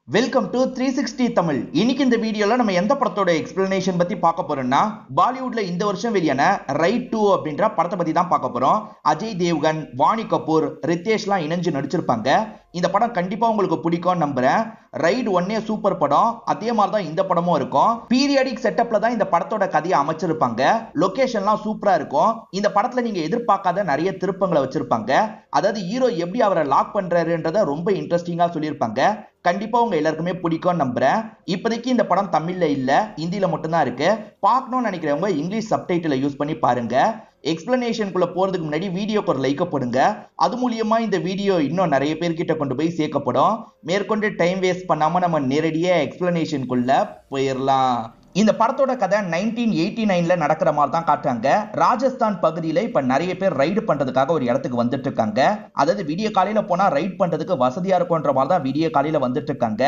Welcome to 360 Tamil. இன்னைக்கு இந்த வீடியோல நம்ம எந்த படத்தோட எக்ஸ்பிளனேஷன் பத்தி பார்க்க போறோம்னா, பாலிவுட்ல இந்த வருஷம் வெளியான ரைட் 2 அப்படின்ற படத்தை பத்தி தான் பார்க்க போறோம். அஜய் தேவ்கன், வாணி கபூர், ரித்தேஷ்லாம் இணைஞ்சு நடிச்சிருப்பாங்க. இந்த படம் கண்டிப்பா உங்களுக்கு பிடிக்கும் நம்புறேன். ரைட் 1 சூப்பர் படம், அதே மாதிரி தான் இந்த படமும் இருக்கும். பீரியாடிக் செட்டப்ல தான் இந்த படத்தோட கதையை அமைச்சிருப்பாங்க. லொகேஷன்லாம் சூப்பரா இருக்கும். இந்த படத்துல நீங்க எதிர்பார்க்காத நிறைய திருப்பங்களை வச்சிருப்பாங்க. அதாவது ஹீரோ எப்படி அவரை லாக் பண்றாருன்றத ரொம்ப இன்ட்ரெஸ்டிங்கா சொல்லியிருப்பாங்க. கண்டிப்பா உங்க எல்லாருக்குமே பிடிக்கும் நம்புறேன். இப்போதைக்கு இந்த படம் தமிழ்ல இல்ல, ஹிந்தியில மட்டும்தான் இருக்கு. பார்க்கணும்னு நினைக்கிறவங்க இங்கிலீஷ் சப்டைட்டில யூஸ் பண்ணி பாருங்க. எக்ஸ்பிளனேஷனுக்குள்ள போறதுக்கு முன்னாடி வீடியோக்கு ஒரு லைக் போடுங்க. அது மூலியமா இந்த வீடியோ இன்னும் நிறைய பேர்கிட்ட கொண்டு போய் சேர்க்கப்படும். மேற்கொண்டு டைம் வேஸ்ட் பண்ணாம நம்ம நேரடியா எக்ஸ்பிளனேஷனுக்குள்ள போயிடலாம். இந்த படத்தோட கதை 1989ல நடக்கிற மாதிரி தான் காட்டுறாங்க. ராஜஸ்தான் பகுதியில இப்ப நிறைய பேர் ரைடு பண்றதுக்காக ஒரு இடத்துக்கு வந்துட்டு இருக்காங்க. அதாவது விடிய காலையில போனா ரைட் பண்றதுக்கு வசதியா இருக்கும்ன்ற மாதிரி தான் விடிய காலையில வந்துட்டு இருக்காங்க.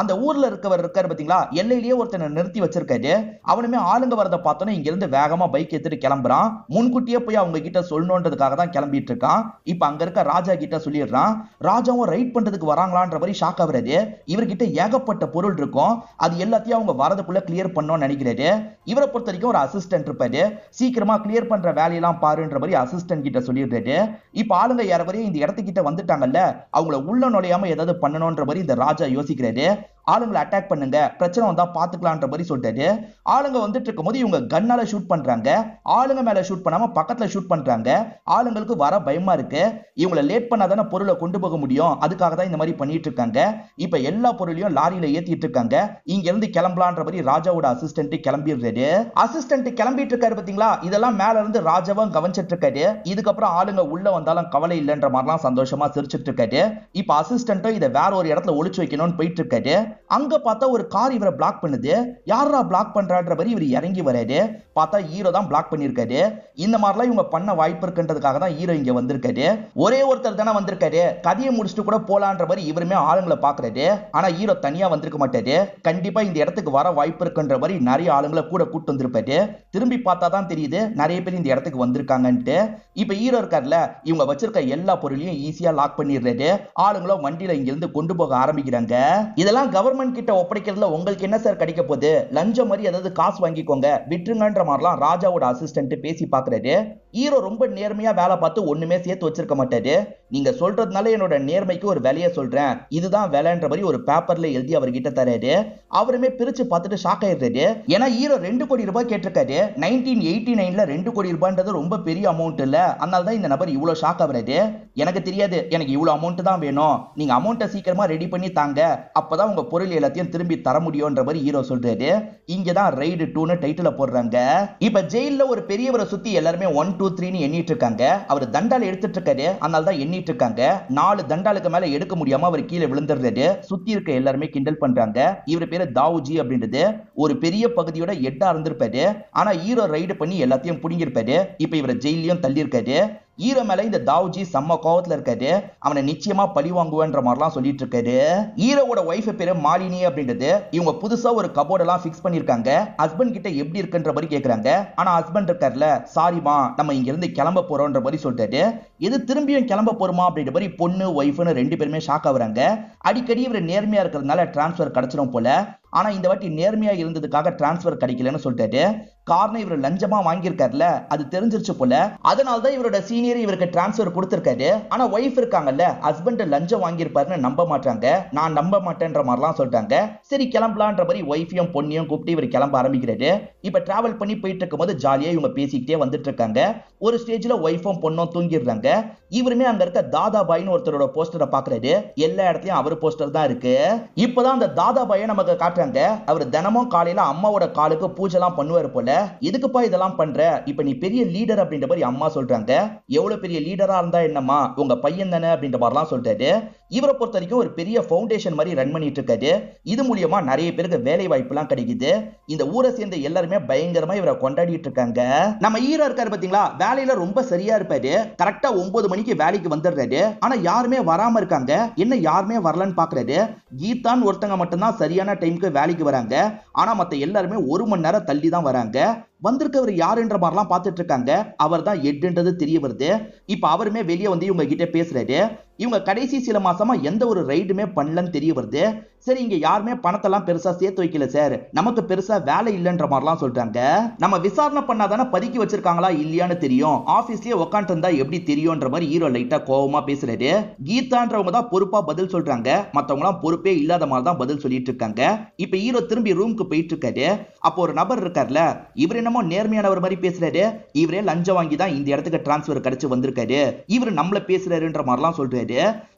அந்த ஊர்ல இருக்காரு பாத்தீங்களா, எல்லையிலேயே ஒருத்தனை நிறுத்தி வச்சிருக்காரு. அவனுமே ஆளுங்க வரதை பார்த்தோன்னா இங்க இருந்து வேகமா பைக் எடுத்துட்டு கிளம்புறான். முன்கூட்டியே போய் அவங்க கிட்ட சொல்லணுன்றதுக்காக தான் கிளம்பிட்டு இருக்கான். இப்ப அங்க இருக்க ராஜா கிட்ட சொல்லிடுறான். ராஜாவும் ரைட் பண்றதுக்கு வராங்களான்ற மாதிரி ஷாக் ஆகுறாரு. இவர்கிட்ட ஏகப்பட்ட பொருள் இருக்கும். அது எல்லாத்தையும் அவங்க வரதுக்குள்ள கிளியர் நினைக்கிறாரு. இவரை பொறுத்த வரைக்கும் ஒரு அசிஸ்டன்ட் இருப்பாரு. சீக்கிரமா கிளியர் பண்ற வேலையெல்லாம் பாருன்ற மாதிரி அசிஸ்டன்ட் கிட்ட சொல்லிடுறாரு. இப்ப ஆளுங்க யாரவரையும் இந்த இடத்துக்கிட்ட வந்துட்டாங்கல்ல, அவங்கள உள்ள நுழையாம ஏதாவது பண்ணணும்ன்ற மாதிரி இந்த ராஜா யோசிக்கிறாரு. ஆளுங்களை அட்டாக் பண்ணுங்க, பிரச்சனை வந்தா பாத்துக்கலான்ற மாதிரி சொல்லிட்டாரு. ஆளுங்க வந்துட்டு இருக்கும்போது இவங்க கன்னால ஷூட் பண்றாங்க. ஆளுங்க மேல ஷூட் பண்ணாம பக்கத்துல ஷூட் பண்றாங்க. ஆளுங்களுக்கு வர பயமா இருக்கு. இவங்களை லேட் பண்ணாதானே பொருளை கொண்டு போக முடியும், அதுக்காக தான் இந்த மாதிரி பண்ணிட்டு இருக்காங்க. இப்ப எல்லா பொருளையும் லாரியில ஏத்திட்டு இருக்காங்க. இங்க இருந்து கிளம்பலான்ற மாதிரி ராஜாவோட அசிஸ்டன்ட் கிளம்பிடுறாரு. அசிஸ்டன்ட் கிளம்பிட்டு இருக்காரு பாத்தீங்களா, இதெல்லாம் மேல இருந்து ராஜாவும் கவனிச்சிட்டு இருக்காரு. இதுக்கப்புறம் ஆளுங்க உள்ள வந்தாலும் கவலை இல்லைன்ற மாதிரிலாம் சந்தோஷமா சிரிச்சிட்டு இருக்காரு. இப்ப அசிஸ்டன்ட்டும் இதை வேற ஒரு இடத்துல ஒளிச்சு வைக்கணும்னு போயிட்டு இருக்காரு. அங்க பார்த்தா ஒரு கார் இவரை பிளாக் பண்ணுது. யாரா பிளாக் பண்றான்ற மாதிரி இவர் இறங்கி வராரு. பார்த்தா ஹீரோ தான் பிளாக் பண்ணிருக்காரு. இந்த மாதிரிலாம் இவங்க பண்ண வாய்ப்பு இருக்குன்றதுக்காக தான் ஹீரோ இங்க வந்திருக்காரு. ஒரே ஒருத்தர் தானே வந்திருக்காரு, கதையை முடிச்சுட்டு கூட போலான்ற மாதிரி இவருமே ஆளுங்களை பாக்குறாரு. ஆனா ஹீரோ தனியா வந்திருக்க மாட்டாரு. கண்டிப்பா இந்த இடத்துக்கு வர வாய்ப்பு இருக்குன்ற மாதிரி நிறைய ஆளுங்களை கூட கூட்டு வந்திருப்பாரு. திரும்பி பார்த்தா தான் தெரியுது நிறைய பேர் இந்த இடத்துக்கு வந்திருக்காங்கன்ட்டு. இப்ப ஹீரோ இருக்கார்ல, இவங்க வச்சிருக்க எல்லா பொருளையும் ஈஸியா லாக் பண்ணிடுறாரு. ஆளுங்களும் வண்டியில இங்க இருந்து கொண்டு போக ஆரம்பிக்கிறாங்க. இதெல்லாம் கவர்மெண்ட் கிட்ட ஒப்படைக்கிறதுல உங்களுக்கு என்ன சார் கிடைக்க போகுது, லஞ்சம் மாதிரி ஏதாவது காசு வாங்கிக்கோங்க விட்டுருங்கன்ற மாதிரிலாம் ராஜாவோட அசிஸ்டன்ட் பேசி பாக்குறாரு. ஹீரோ ரொம்ப நேர்மையா வேலை பார்த்து ஒண்ணுமே சேர்த்து வச்சிருக்க மாட்டாரு. நீங்க சொல்றதுனால என்னோட நேர்மைக்கு ஒரு விலையை சொல்றேன், இதுதான் விலைன்ற மாதிரி ஒரு பேப்பர்ல எழுதி அவர்கிட்ட தராரு. அவருமே பிரிச்சு பார்த்துட்டு ஷாக் ஆயிடுறாரு. ஏன்னா ஹீரோ 2 கோடி ரூபாய் கேட்டிருக்காரு. 1989ல 2 கோடி ரூபாய்ன்றது ரொம்ப பெரிய அமௌண்ட் இல்ல. அதனால தான் இந்த நபர் இவ்வளவு ஷாக் ஆகுறாரு. எனக்கு தெரியாது, எனக்கு இவ்வளவு அமௌண்ட் தான் வேணும், நீங்க அமௌண்ட்டை சீக்கிரமா ரெடி பண்ணி தாங்க, அப்பதான் உங்க பொருள் எல்லாத்தையும் திரும்பி தர முடியும்ன்ற மாதிரி ஹீரோ சொல்றாரு. இங்கதான் ரைடு 2னு டைட்டில் போடுறாங்க. இப்ப ஜெயில ஒரு பெரியவரை சுத்தி எல்லாருமே 1 2 3ன்னு எண்ணிட்டு இருக்காங்க. அவர் தண்டால எடுத்துட்டு இருக்காரு, அதனால தான் எண்ணிட்டு இருக்காங்க. 4 தண்டாலுக்கு மேல எடுக்க முடியாம அவர் கீழே விழுந்துடுறாரு. சுத்தி இருக்க எல்லாருமே கிண்டல் பண்றாங்க. இவர் பேரு தாவுஜி அப்படின்றது. ஒரு பெரிய பகுதியோட எட்டா இருந்திருப்பாரு. ஆனா ஹீரோ ரைடு பண்ணி எல்லாத்தையும் புடிங்கிருப்பாரு. இப்ப இவரை ஜெயிலையும் தள்ளி இருக்காரு. ஹீரோ மேல இந்த தாவுஜி செம்ம கோவத்துல இருக்காரு. அவனை நிச்சயமா பழி வாங்குவேன்ற மாதிரிலாம் சொல்லிட்டு இருக்காரு. ஹீரோவோட ஒய்ஃப் பேரு மாலினி அப்படின்றது. இவங்க புதுசா ஒரு கபோர்ட் எல்லாம் ஃபிக்ஸ் பண்ணிருக்காங்க. ஹஸ்பண்ட் கிட்ட எப்படி இருக்குன்ற மாதிரி கேக்குறாங்க. ஆனா ஹஸ்பண்ட் இருக்கார்ல, சாரிமா நம்ம இங்க இருந்து கிளம்ப போறோம்ன்ற மாதிரி சொல்லிட்டாரு. எது திரும்பியும் கிளம்ப போறோமா அப்படின்ற மாதிரி பொண்ணு ஒய்ஃப்னு 2 பேருமே ஷாக் ஆகுறாங்க. அடிக்கடி இவர் நேர்மையா இருக்கிறதுனால டிரான்ஸ்பர் கிடைச்சிடும் போல. ஆனா இந்த வாட்டி நேர்மையா இருந்ததுக்காக டிரான்ஸ்பர் கிடைக்கலன்னு சொல்லிட்டாரு. காரணம் இவர் லஞ்சமா வாங்கியிருக்காருல, அது தெரிஞ்சிருச்சு போல. அதனாலதான் இவரோட சீனியர் இவருக்கு டிரான்ஸ்பர் கொடுத்திருக்காரு. ஆனா ஒய்ஃப் இருக்காங்கல்ல, ஹஸ்பண்ட் லஞ்சம் வாங்கியிருப்பாருன்னு நம்ப மாட்டாங்க. நான் நம்ப மாட்டேன்ற மாதிரிலாம் சொல்லிட்டாங்க. சரி கிளம்பலான்ற மாதிரி ஒய்ஃபையும் பொண்ணையும் கூப்பிட்டு இவர் கிளம்ப ஆரம்பிக்கிறாரு. இப்ப டிராவல் பண்ணி போயிட்டு இருக்கும்போது ஜாலியா இவங்க பேசிக்கிட்டே வந்துட்டு இருக்காங்க. ஒரு ஸ்டேஜ்ல ஒய்ஃபும் பொண்ணும் தூங்கிடுறாங்க. இவருமே அங்க இருக்க தாதா பாய்னு ஒருத்தரோட போஸ்டரை பாக்குறாரு. எல்லா இடத்துலயும் அவர் போஸ்டர் தான் இருக்கு. இப்பதான் அந்த தாதா பாயை நமக்கு காட்டுறாங்க. அவர் தினமும் காலையில அம்மாவோட காலுக்கு பூஜை எல்லாம் பண்ணுவாரு போல. எதுக்குப்பா இதெல்லாம் பண்ற, இப்ப நீ பெரிய லீடர் அப்படின்ற மாதிரி அம்மா சொல்றாங்க. எவ்வளவு பெரிய லீடரா இருந்தா என்னம்மா, உங்க பையன் தானே அப்படின்ற மாதிரிலாம் சொல்றாரு. இவரை பொறுத்த வரைக்கும் ஒரு பெரிய ஃபவுண்டேஷன் மாதிரி ரன் பண்ணிட்டு இருக்காரு. இது மூலியமா நிறைய பேருக்கு வேலை வாய்ப்பு எல்லாம் கிடைக்குது. இந்த ஊரை சேர்ந்த எல்லாருமே பயங்கரமா இவரை கொண்டாடிட்டு இருக்காங்க. நம்ம ஹீரோ இருக்காரு பாத்தீங்களா, வேலையில ரொம்ப சரியா இருப்பாரு. கரெக்டா 9 மணிக்கு வேலைக்கு வந்துடுறாரு. ஆனா யாருமே வராம இருக்காங்க. என்ன யாருமே வரலன்னு பாக்குறாரு. கீதான் ஒருத்தங்க மட்டும்தான் சரியான டைமுக்கு வேலைக்கு வராங்க. ஆனா மத்த எல்லாருமே 1 மணி நேரம் தள்ளி தான் வராங்க. வந்திருக்கவர் யாருன்ற மாதிரிலாம் பார்த்துட்டு இருக்காங்க. அவர் தான் எட்ன்றது தெரிய வருது. இப்ப அவருமே வெளியே வந்து இவங்க கிட்ட பேசுறாரு. இவங்க கடைசி சில மாசமா எந்த ஒரு ரைடுமே பண்ணலன்னு தெரிய வருது. சரி, இங்க யாருமே பணத்தெல்லாம் பெருசா சேர்த்து வைக்கல சார், நமக்கு பெருசா வேலை இல்லைன்ற மாதிரிலாம் சொல்றாங்க. நம்ம விசாரணை பண்ணாதானே பதுக்கி வச்சிருக்காங்களா இல்லையான்னு தெரியும், ஆபீஸ்லயே உட்காந்து இருந்தா எப்படி தெரியும்ன்ற மாதிரி ஹீரோ லைட்டா கோவமா பேசுறாரு. கீதான்றவங்க தான் பொறுப்பா பதில் சொல்றாங்க, மத்தவங்க எல்லாம் பொறுப்பே இல்லாத மாதிரி தான் பதில் சொல்லிட்டு இருக்காங்க. இப்ப ஹீரோ திரும்பி ரூமுக்கு போயிட்டு இருக்காரு. அப்போ ஒரு நபர் இருக்காருல, இவர் என்னமோ நேர்மையானவர் மாதிரி பேசுறாரு. இவரே லஞ்சம் வாங்கி தான் இந்த இடத்துக்கு டிரான்ஸ்பர் கிடைச்சு வந்திருக்காரு, இவரு நம்மள பேசுறாருன்ற மாதிரிலாம் சொல்றாரு.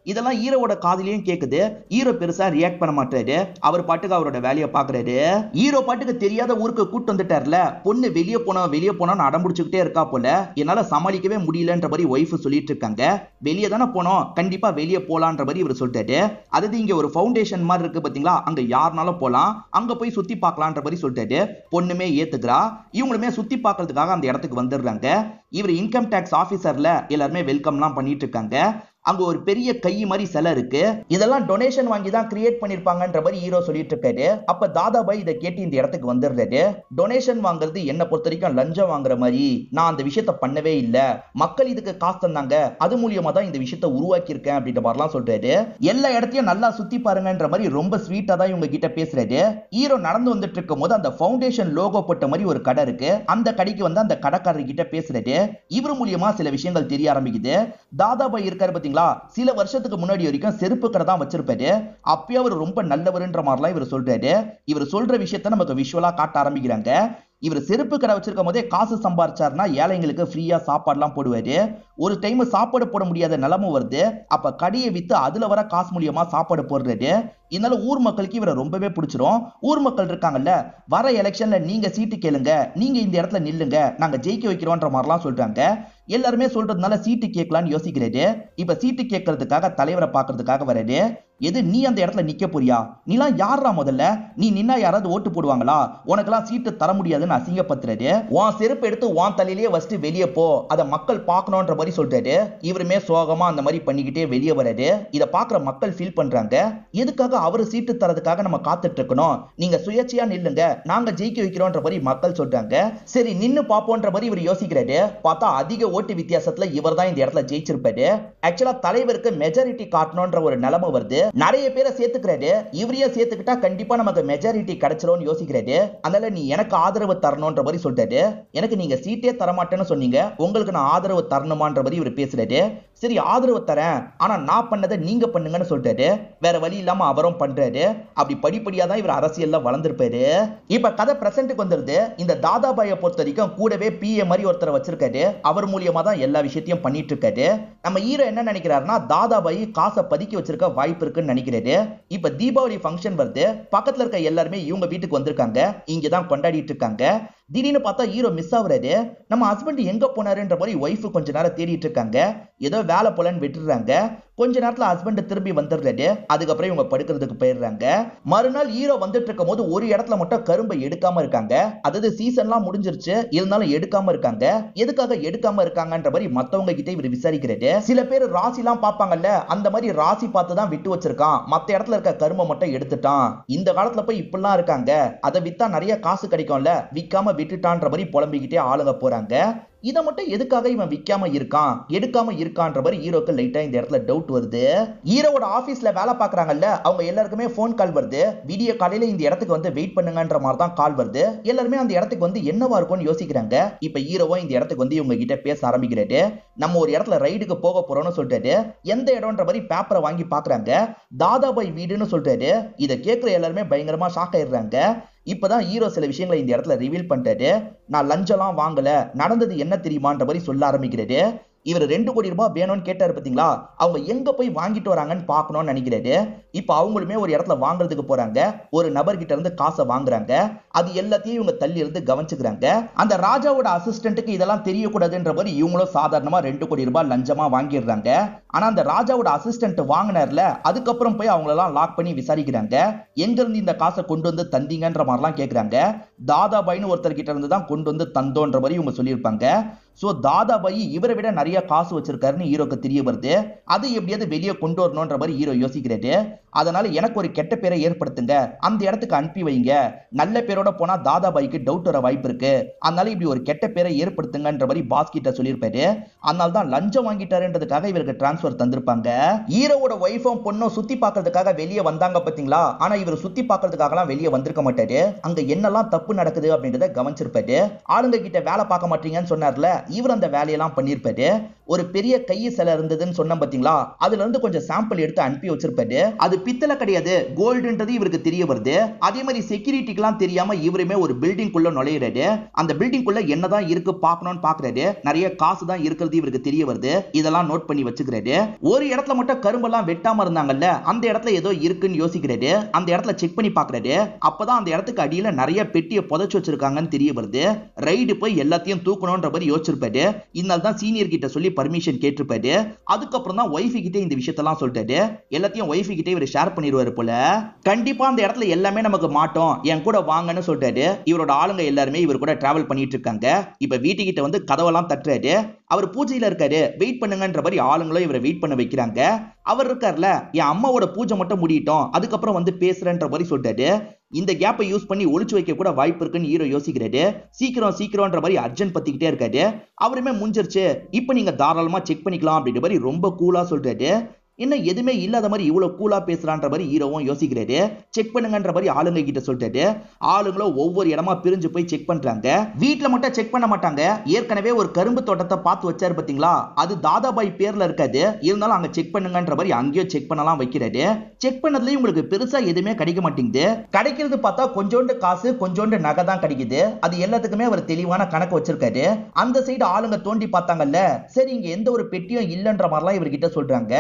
இதெல்லாம் ஹீரோவோட காதுலயும் கேக்குது. ஹீரோ பெருசா ரியாக்ட் பண்ண மாட்டாரு. அவர் பாட்டுக்கு அவரோட வேலையை பாக்குறாரு. ஹீரோ பாட்டுக்கு தெரியாத ஊருக்கு கூட்டு வந்துட்டார்ல, பொண்ணு வெளியே போனோம்னு அடம்பிடிச்சுக்கிட்டே இருக்கா போல. என்னால சமாளிக்கவே முடியலன்ற மாதிரி ஒய்ஃப் சொல்லிட்டு இருக்காங்க. வெளியே தானே போனோம், கண்டிப்பா வெளியே போலான்ற மாதிரி இவர் சொல்லிட்டாரு. அதாவது இங்க ஒரு ஃபவுண்டேஷன் மாதிரி இருக்கு பாத்தீங்களா, அங்க யாருனாலும் போலாம், அங்க போய் சுத்தி பார்க்கலான்ற மாதிரி சொல்லிட்டாரு. பொண்ணுமே ஏத்துக்கிறா. இவங்களுமே சுத்தி பார்க்கறதுக்காக அந்த இடத்துக்கு வந்துடுறாங்க. இவர் இன்கம் டாக்ஸ் ஆபீசர்ல எல்லாருமே வெல்கம்லாம் பண்ணிட்டு இருக்காங்க. அங்க ஒரு பெரிய கை மாதிரி சிலை இருக்கு. இதெல்லாம் டொனேஷன் வாங்கி தான் கிரியேட் பண்ணிருப்பாங்கன்ற மாதிரி ஹீரோ சொல்லிட்டு இருக்காரு. அப்ப தாதாபாய் இதை கேட்டு இந்த இடத்துக்கு வந்துடுறாரு. டொனேஷன் வாங்குறது என்ன பொறுத்த வரைக்கும் லஞ்சம் வாங்குற மாதிரி, நான் அந்த விஷயத்த பண்ணவே இல்ல, மக்கள் இதுக்கு காசு தந்தாங்க, அது மூலியமா தான் இந்த விஷயத்த உருவாக்கி இருக்கேன் அப்படின்ற மாதிரிலாம் சொல்றாரு. எல்லா இடத்தையும் நல்லா சுத்தி பாருங்கன்ற மாதிரி ரொம்ப ஸ்வீட்டா தான் இவங்க கிட்ட பேசுறாரு. ஹீரோ நடந்து வந்துட்டு இருக்கும் போது அந்த ஃபவுண்டேஷன் லோகோ போட்ட மாதிரி ஒரு கடை இருக்கு. அந்த கடைக்கு வந்து அந்த கடைக்காரர் கிட்ட பேசுறாரு. இவர் மூலியமா சில விஷயங்கள் தெரிய ஆரம்பிக்குது. தாதாபாய் இருக்காரு பாத்தீங்களா, சில வருஷத்துக்கு முன்னாடி வரைக்கும் செருப்பு கடை தான் வச்சிருப்பாரு. அப்பயே அவர் ரொம்ப நல்லவர்ன்ற மாதிரிலாம் இவர் சொல்றாரு. இவர் சொல்ற விஷயத்த நமக்கு விஷுவலா காட்ட ஆரம்பிக்கிறாங்க. இவர் செருப்பு கடை வச்சிருக்கும் போதே காசு சம்பாரிச்சாருன்னா ஏழைங்களுக்கு ஃப்ரீயா சாப்பாடுலாம் போடுவாரு. ஒரு டைம் சாப்பாடு போட முடியாத நிலைமை வருது. அப்ப கடையை வித்து அதுல வர காசு மூலியமா சாப்பாடு போடுறாரு. இதனால ஊர் மக்களுக்கு இவரை ரொம்பவே பிடிச்சிரும். ஊர் மக்கள் இருக்காங்கல்ல, வர எலெக்ஷன்ல நீங்க சீட்டு கேளுங்க, நீங்க இந்த இடத்துல நில்லுங்க, நாங்க ஜெயிக்க வைக்கிறோம்ன்ற மாதிரிலாம் சொல்றாங்க. எல்லாருமே சொல்றதுனால சீட்டு கேட்கலான்னு யோசிக்கிறாரு. இப்ப சீட்டு கேட்கறதுக்காக தலைவரை பாக்குறதுக்காக வராரு. எது, நீ அந்த இடத்துல நிக்க போறியா? நீலாம் யாரா முதல்ல? நீ நின்னா யாராவது ஓட்டு போடுவாங்களா? உனக்கெல்லாம் சீட்டு தர முடியாதுன்னு அசிங்கப்படுத்துறாரு. உன் செருப்பு எடுத்து உன் தலையிலேயே வச்சுட்டு வெளியே போ, அதை மக்கள் பார்க்கணும்ன்ற மாதிரி சொல்றாரு. இவருமே சோகமா அந்த மாதிரி பண்ணிக்கிட்டே வெளியே வராரு. இதை பாக்குற மக்கள் ஃபீல் பண்றாங்க. எதுக்காக அவரு சீட்டு தரதுக்காக நம்ம காத்துட்டு இருக்கணும், நீங்க சுயேட்சையா நில்லுங்க, நாங்க ஜெயிக்க வைக்கிறோம்ன்ற மாதிரி மக்கள் சொல்றாங்க. சரி நின்னு பாப்போன்ற மாதிரி இவர் யோசிக்கிறாரு. பார்த்தா அதிக ஓட்டு வித்தியாசத்துல இவர் தான் இந்த இடத்துல ஜெயிச்சிருப்பாரு. ஆக்சுவலா தலைவருக்கு மெஜாரிட்டி காட்டணும்ன்ற ஒரு நிலைமை வருது. நிறைய பேரை சேர்த்துக்கிறாரு. இவரையே சேர்த்துக்கிட்டா கண்டிப்பா நமக்கு மெஜாரிட்டி கிடைச்சிரும் யோசிக்கிறாரு. அதனால நீ எனக்கு ஆதரவு தரணும்ன்ற மாதிரி சொல்றாரு. எனக்கு நீங்க சீட்டே தரமாட்டேன்னு சொன்னீங்க, உங்களுக்கு நான் ஆதரவு தரணுமான்ற மாதிரி இவர் பேசுறாரு. சரி ஆதரவு தரேன், ஆனா நான் பண்ணதை நீங்க பண்ணுங்கன்னு சொல்றாரு. வேற வழி இல்லாம அவரும் பண்றாரு. அப்படி படிப்படியா தான் இவர் அரசியல்ல வளர்ந்திருப்பாரு. இப்ப கதை பிரசன்ட்டுக்கு வந்துருது. இந்த தாதாபாயை பொறுத்த வரைக்கும் கூடவே பிஏ மாதிரி ஒருத்தரை வச்சிருக்காரு. அவர் மூலியமா தான் எல்லா விஷயத்தையும் பண்ணிட்டு இருக்காரு. நம்ம ஹீரோ என்ன நினைக்கிறாருன்னா, தாதாபாய் காசை பதுக்கி வச்சிருக்க வாய்ப்பு இருக்குன்னு நினைக்கிறாரு. இப்ப தீபாவளி ஃபங்க்ஷன் வருது. பக்கத்துல இருக்க எல்லாருமே இவங்க வீட்டுக்கு வந்திருக்காங்க. இங்கதான் கொண்டாடிட்டு இருக்காங்க. திடீர்னு பார்த்தா ஹீரோ மிஸ் ஆகுறாரு. நம்ம ஹஸ்பண்ட் எங்க போனாருன்ற மாதிரி ஒய்ஃப் கொஞ்ச நேரம் தேடிட்டு இருக்காங்க. ஏதோ வேலை போலன்னு விட்டுறாங்க. கொஞ்ச நேரத்துல ஹஸ்பண்ட் திரும்பி வந்துடுறாரு. அதுக்கப்புறம் இவங்க படுக்கிறதுக்கு போயிடுறாங்க. மறுநாள் ஹீரோ வந்துட்டு இருக்கும் போது ஒரு இடத்துல மட்டும் கரும்பை எடுக்காம இருக்காங்க. அதாவது சீசன்லாம் முடிஞ்சிருச்சு, இருந்தாலும் எடுக்காம இருக்காங்க. எதுக்காக எடுக்காம இருக்காங்கன்ற மாதிரி மத்தவங்க கிட்ட இவர் விசாரிக்கிறாரு. சில பேர் ராசி எல்லாம் பாப்பாங்கல்ல, அந்த மாதிரி ராசி பார்த்து தான் விட்டு வச்சிருக்கான், மத்த இடத்துல இருக்க கரும்பை மட்டும் எடுத்துட்டான். இந்த காலத்துல போய் இப்படிலாம் இருக்காங்க, அதை வித்தா நிறைய காசு கிடைக்கும்ல, விக்காம விட்டுட்டான்ற மாதிரி புலம்பிக்கிட்டே ஆளுங்க போறாங்க. இதை மட்டும் எதுக்காக இவன் விக்காம இருக்கான், எடுக்காம இருக்கான்ற மாதிரி ஹீரோக்கு லைட்டா இந்த இடத்துல டவுட் வருது. ஹீரோவோட ஆபீஸ்ல வேலை பாக்குறாங்கல்ல, அவங்க எல்லாருக்குமே போன் கால் வருது. வீடியோ காலையில இந்த இடத்துக்கு வந்து வெயிட் பண்ணுங்கன்ற மாதிரி தான் கால் வருது. எல்லாருமே அந்த இடத்துக்கு வந்து என்னவா இருக்கும்னு யோசிக்கிறாங்க. இப்ப ஹீரோவும் இந்த இடத்துக்கு வந்து இவங்க கிட்ட பேச ஆரம்பிக்கிறாரு. நம்ம ஒரு இடத்துல ரைடுக்கு போக போறோம்னு சொல்றாரு. எந்த இடம்ன்ற மாதிரி பேப்பரை வாங்கி பாக்குறாங்க. தாதாபாய் வீடுன்னு சொல்றாரு. இதை கேட்கிற எல்லாருமே பயங்கரமா ஷாக் ஆயிடுறாங்க. இப்பதான் ஹீரோ சில விஷயங்களை இந்த இடத்துல ரிவீல் பண்ணிட்டாரு. நான் லஞ்சம்லாம் வாங்கல, நடந்தது என்ன தெரியுமான்ற மாதிரி சொல்ல ஆரம்பிக்கிறாரு. இவர் 2 கோடி ரூபாய் வேணும்னு கேட்டாரு பாத்தீங்களா, அவங்க எங்க போய் வாங்கிட்டு வராங்கன்னு பாக்கணும்னு நினைக்கிறாரு. இப்ப அவங்களுமே ஒரு இடத்துல வாங்குறதுக்கு போறாங்க. ஒரு நபர் கிட்ட இருந்து காசை வாங்குறாங்க. அது எல்லாத்தையும் இவங்க தள்ளி இருந்து கவனிச்சுக்கிறாங்க. அந்த ராஜாவோட அசிஸ்டன்ட்டுக்கு இதெல்லாம் தெரியக்கூடாதுன்ற மாதிரி இவங்களும் சாதாரணமா 2 கோடி ரூபாய் லஞ்சமா வாங்கிடுறாங்க. ஆனா அந்த ராஜாவோட அசிஸ்டன்ட் வாங்கினார்ல, அதுக்கப்புறம் போய் அவங்களெல்லாம் லாக் பண்ணி விசாரிக்கிறாங்க. எங்க இருந்து இந்த காசை கொண்டு வந்து தந்தீங்கன்ற மாதிரிலாம் கேட்கிறாங்க. தாதாபாய்னு ஒருத்தர் கிட்ட இருந்து தான் கொண்டு வந்து தந்தோன்ற மாதிரி இவங்க சொல்லியிருப்பாங்க. சோ தாதாபாய் இவரை விட நிறைய காசு வச்சிருக்காருன்னு ஹீரோக்கு தெரிய வருது. அது எப்படியாவது வெளியே கொண்டு வரணும்ன்ற மாதிரி ஹீரோ யோசிக்கிறாரு. அதனால எனக்கு ஒரு கெட்ட பேரை ஏற்படுத்துங்க, அந்த இடத்துக்கு அனுப்பி வைங்க, நல்ல பேரோட போனா தாதாபாய்க்கு டவுட் வர வாய்ப்பு இருக்கு, அதனால இப்படி ஒரு கெட்ட பேரை ஏற்படுத்துங்கன்ற மாதிரி பாஸ் கிட்ட சொல்லியிருப்பாரு. அதனால தான் லஞ்சம் வாங்கிட்டாருன்றதுக்காக இவருக்கு டிரான்ஸ்பர் தந்திருப்பாங்க. ஹீரோவோட ஒய்ஃபும் பொண்ணும் சுத்தி பார்க்கறதுக்காக வெளியே வந்தாங்க பாத்தீங்களா. ஆனா இவர் சுத்தி பார்க்கறதுக்காகலாம் வெளியே வந்திருக்க மாட்டாரு. அங்க என்னெல்லாம் தப்பு நடக்குது அப்படின்றத கவனிச்சிருப்பாரு. ஆளுங்க கிட்ட வேலை பார்க்க மாட்டீங்கன்னு சொன்னார்ல, இவர் அந்த வேலையெல்லாம் பண்ணிருப்பாரு. ஒரு பெரிய கை சிலை இருந்ததுன்னு சொன்ன பாத்தீங்களா, அதுல இருந்து கொஞ்சம் சாம்பிள் எடுத்து அனுப்பி வச்சிருப்பாரு. அது பித்தளை கிடையாது, கோல்டுன்றது இவருக்கு தெரிய வருது. அதே மாதிரி செக்யூரிட்டிக்கெல்லாம் தெரியாம இவருமே ஒரு பில்டிங் குள்ள நுழையிறாரு. அந்த பில்டிங் குள்ள என்னதான் இருக்கு பார்க்கணும்னு பாக்குறாரு. நிறைய காசு தான் இருக்கிறது இவருக்கு தெரிய வருது. இதெல்லாம் நோட் பண்ணி வச்சுக்கிறாரு. ஒரு இடத்துல மட்டும் கரும்பெல்லாம் வெட்டாம இருந்தாங்கல்ல, அந்த இடத்துல ஏதோ இருக்குன்னு யோசிக்கிறாரு. அந்த இடத்துல செக் பண்ணி பாக்குறாரு. அப்பதான் அந்த இடத்துக்கு அடியில நிறைய பெட்டியை புதைச்சு வச்சிருக்காங்கன்னு தெரிய வருது. ரைடு போய் எல்லாத்தையும் தூக்கணும்ன்ற மாதிரி யோசிச்சிருப்பாரு. இதனால தான் சீனியர் கிட்ட சொல்லி பர்மிஷன் கேட்டிருப்பாரு. அதுக்கப்புறம் தான் ஒய்ஃபு கிட்ட இந்த விஷயத்தெல்லாம் சொல்லிட்டாரு. எல்லாத்தையும் ஒய்ஃபு கிட்ட இவர் ஷேர் பண்ணிடுவாரு போல. கண்டிப்பா அந்த இடத்துல எல்லாமே நமக்கு மாட்டோம், என் கூட வாங்கன்னு சொல்லிட்டாரு. இவரோட ஆளுங்க எல்லாருமே இவர் கூட டிராவல் பண்ணிட்டு இருக்காங்க. இப்ப வீட்டுக்கிட்ட வந்து கதவெல்லாம் தட்டுறாரு. அவர் பூஜையில இருக்காரு, வெயிட் பண்ணுங்கன்ற மாதிரி ஆளுங்களும் இவரை வெயிட் பண்ண வைக்கிறாங்க. அவர் இருக்கார்ல, என் அம்மாவோட பூஜை மட்டும் முடியட்டும், அதுக்கப்புறம் வந்து பேசுறேன்ற மாதிரி சொல்லிட்டாரு. இந்த கேப்பை யூஸ் பண்ணி ஒளிச்சு வைக்க கூட வாய்ப்பு இருக்குன்னு ஹீரோ யோசிக்கிறாரு. சீக்கிரம் சீக்கிரம்ன்ற மாதிரி அர்ஜென்ட் பத்திக்கிட்டே இருக்காரு. அவருமே முடிஞ்சிருச்சு, இப்ப நீங்க தாராளமா செக் பண்ணிக்கலாம் அப்படின்ற மாதிரி ரொம்ப கூலா சொல்றாரு. என்ன எதுவுமே இல்லாத மாதிரி இவ்வளவு கூலா பேசுறான்ற மாதிரி ஹீரோவும் யோசிக்கிறாரு. செக் பண்ணுங்கன்ற மாதிரி ஆளுங்க கிட்ட சொல்லிட்டாரு. ஆளுங்களும் ஒவ்வொரு இடமா பிரிஞ்சு போய் செக் பண்றாங்க. வீட்டுல மட்டும் செக் பண்ண மாட்டாங்க. ஏற்கனவே ஒரு கரும்பு தோட்டத்தை பார்த்து வச்சாரு பாத்தீங்களா, அது தாதாபாய் பேர்ல இருக்காது. இருந்தாலும் அங்க செக் பண்ணுங்கன்ற மாதிரி அங்கேயும் செக் பண்ணலாம் வைக்கிறாரு. செக் பண்ணதுலயும் உங்களுக்கு பெருசா எதுவுமே கிடைக்க மாட்டேங்குது. கிடைக்கிறது பார்த்தா கொஞ்சோண்டு காசு கொஞ்சோண்டு நகை தான் கிடைக்குது. அது எல்லாத்துக்குமே அவர் தெளிவான கணக்கு வச்சிருக்காரு. அந்த சைடு ஆளுங்க தோண்டி பார்த்தாங்கல்ல, சரி இங்க எந்த ஒரு பெட்டியும் இல்லன்ற மாதிரிலாம் இவர்கிட்ட சொல்றாங்க.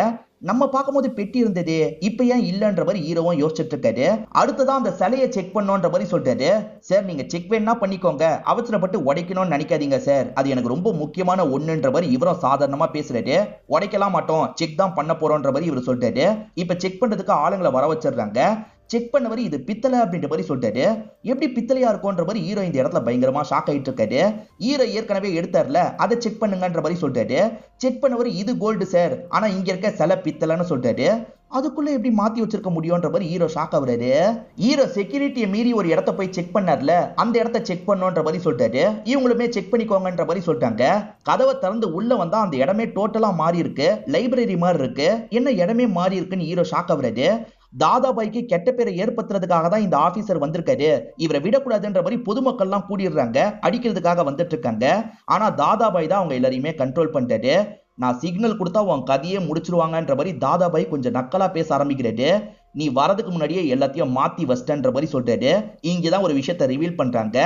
நம்ம பார்க்கும்போது பெட்டி இருந்தது, இப்ப ஏன் இல்லன்ற மாதிரி ஹீரோவும் யோசிச்சுட்டு இருக்காரு. அடுத்ததான் அந்த சிலையை செக் பண்ணோன்ற மாதிரி சொல்றாரு. சார் நீங்க செக் வேணா பண்ணிக்கோங்க, அவசரப்பட்டு உடைக்கணும்னு நினைக்காதீங்க சார், அது எனக்கு ரொம்ப முக்கியமான ஒண்ணுன்ற மாதிரி இவரும் சாதாரணமா பேசுறாரு. உடைக்கலாம் மாட்டோம், செக் தான் பண்ண போறோம்ன்ற மாதிரி இவர் சொல்றாரு. இப்ப செக் பண்றதுக்கு ஆளுங்களை வர வச்சிடுறாங்க. செக் பண்ணவரு இது பித்தளை அப்படின்ற மாதிரி சொல்லிட்டாரு. எப்படி பித்தளையா இருக்கும்ன்ற மாதிரி ஹீரோ இந்த இடத்துல பயங்கரமா ஷாக் ஆயிட்டு இருக்காரு. ஹீரோ ஏற்கனவே எடுத்தார்ல, அதை செக் பண்ணுங்கன்ற மாதிரி சொல்லிட்டாரு. செக் பண்ணவரு இது கோல்டு சார், ஆனா இங்க இருக்க சில பித்தளைன்னு சொல்லிட்டாரு. அதுக்குள்ள எப்படி மாத்தி வச்சிருக்க முடியும்ன்ற மாதிரி ஹீரோ ஷாக் ஆகுறாரு. ஹீரோ செக்யூரிட்டியை மீறி ஒரு இடத்த போய் செக் பண்ணார்ல, அந்த இடத்த செக் பண்ணுன்ற மாதிரி சொல்லிட்டாரு. இவங்களுமே செக் பண்ணிக்கோங்கன்ற மாதிரி சொல்லிட்டாங்க. கதவை திறந்து உள்ள வந்தா அந்த இடமே டோட்டலா மாறி இருக்கு. லைப்ரரி மாதிரி இருக்கு. என்ன இடமே மாறி இருக்குன்னு ஹீரோ ஷாக் ஆகுறாரு. தாதாபாய்க்கு கெட்ட பேரை ஏற்படுத்துறதுக்காக தான் இந்த ஆபீசர் வந்திருக்காரு, இவரை விடக்கூடாதுன்ற மாதிரி பொதுமக்கள் எல்லாம் கூடிடுறாங்க, அடிக்கிறதுக்காக வந்துட்டு இருக்காங்க. ஆனா தாதாபாய் தான் அவங்க எல்லாரையுமே கண்ட்ரோல் பண்றாரு. நான் சிக்னல் கொடுத்தா உன் கதையே முடிச்சிருவாங்கன்ற மாதிரி தாதாபாய் கொஞ்சம் நக்கலா பேச ஆரம்பிக்கிறாரு. நீ வரதுக்கு முன்னாடியே எல்லாத்தையும் மாத்தி வச்சிட்டன்ற மாதிரி சொல்றாரு. இங்கதான் ஒரு விஷயத்தை ரிவீல் பண்றாங்க.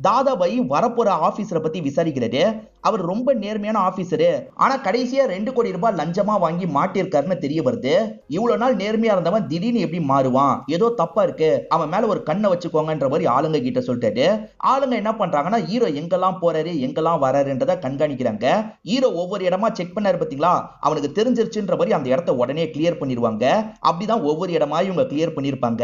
தாதாபாய் வரப்போற ஆபீசரை பத்தி விசாரிக்கிறாரு. அவர் ரொம்ப நேர்மையான ஆபீசரு, ஆனா கடைசியா 2 கோடி ரூபாய் லஞ்சமா வாங்கி மாட்டிருக்காருன்னு தெரிய வருது. இவ்வளவு நாள் நேர்மையா இருந்தவன் திடீர்னு எப்படி மாறுவான், ஏதோ தப்பா இருக்கு, அவன் மேல ஒரு கண்ணை வச்சுக்கோங்கன்ற மாதிரி ஆளுங்க கிட்ட சொல்லிட்டாரு. ஆளுங்க என்ன பண்றாங்கன்னா ஹீரோ எங்கெல்லாம் போறாரு எங்கெல்லாம் வராருன்றத கண்காணிக்கிறாங்க. ஹீரோ ஒவ்வொரு இடமா செக் பண்ணாரு பாத்தீங்களா, அவனுக்கு தெரிஞ்சிருச்சுன்ற மாதிரி அந்த இடத்த உடனே கிளியர் பண்ணிடுவாங்க. அப்படிதான் ஒவ்வொரு இடமா இவங்க கிளியர் பண்ணிருப்பாங்க.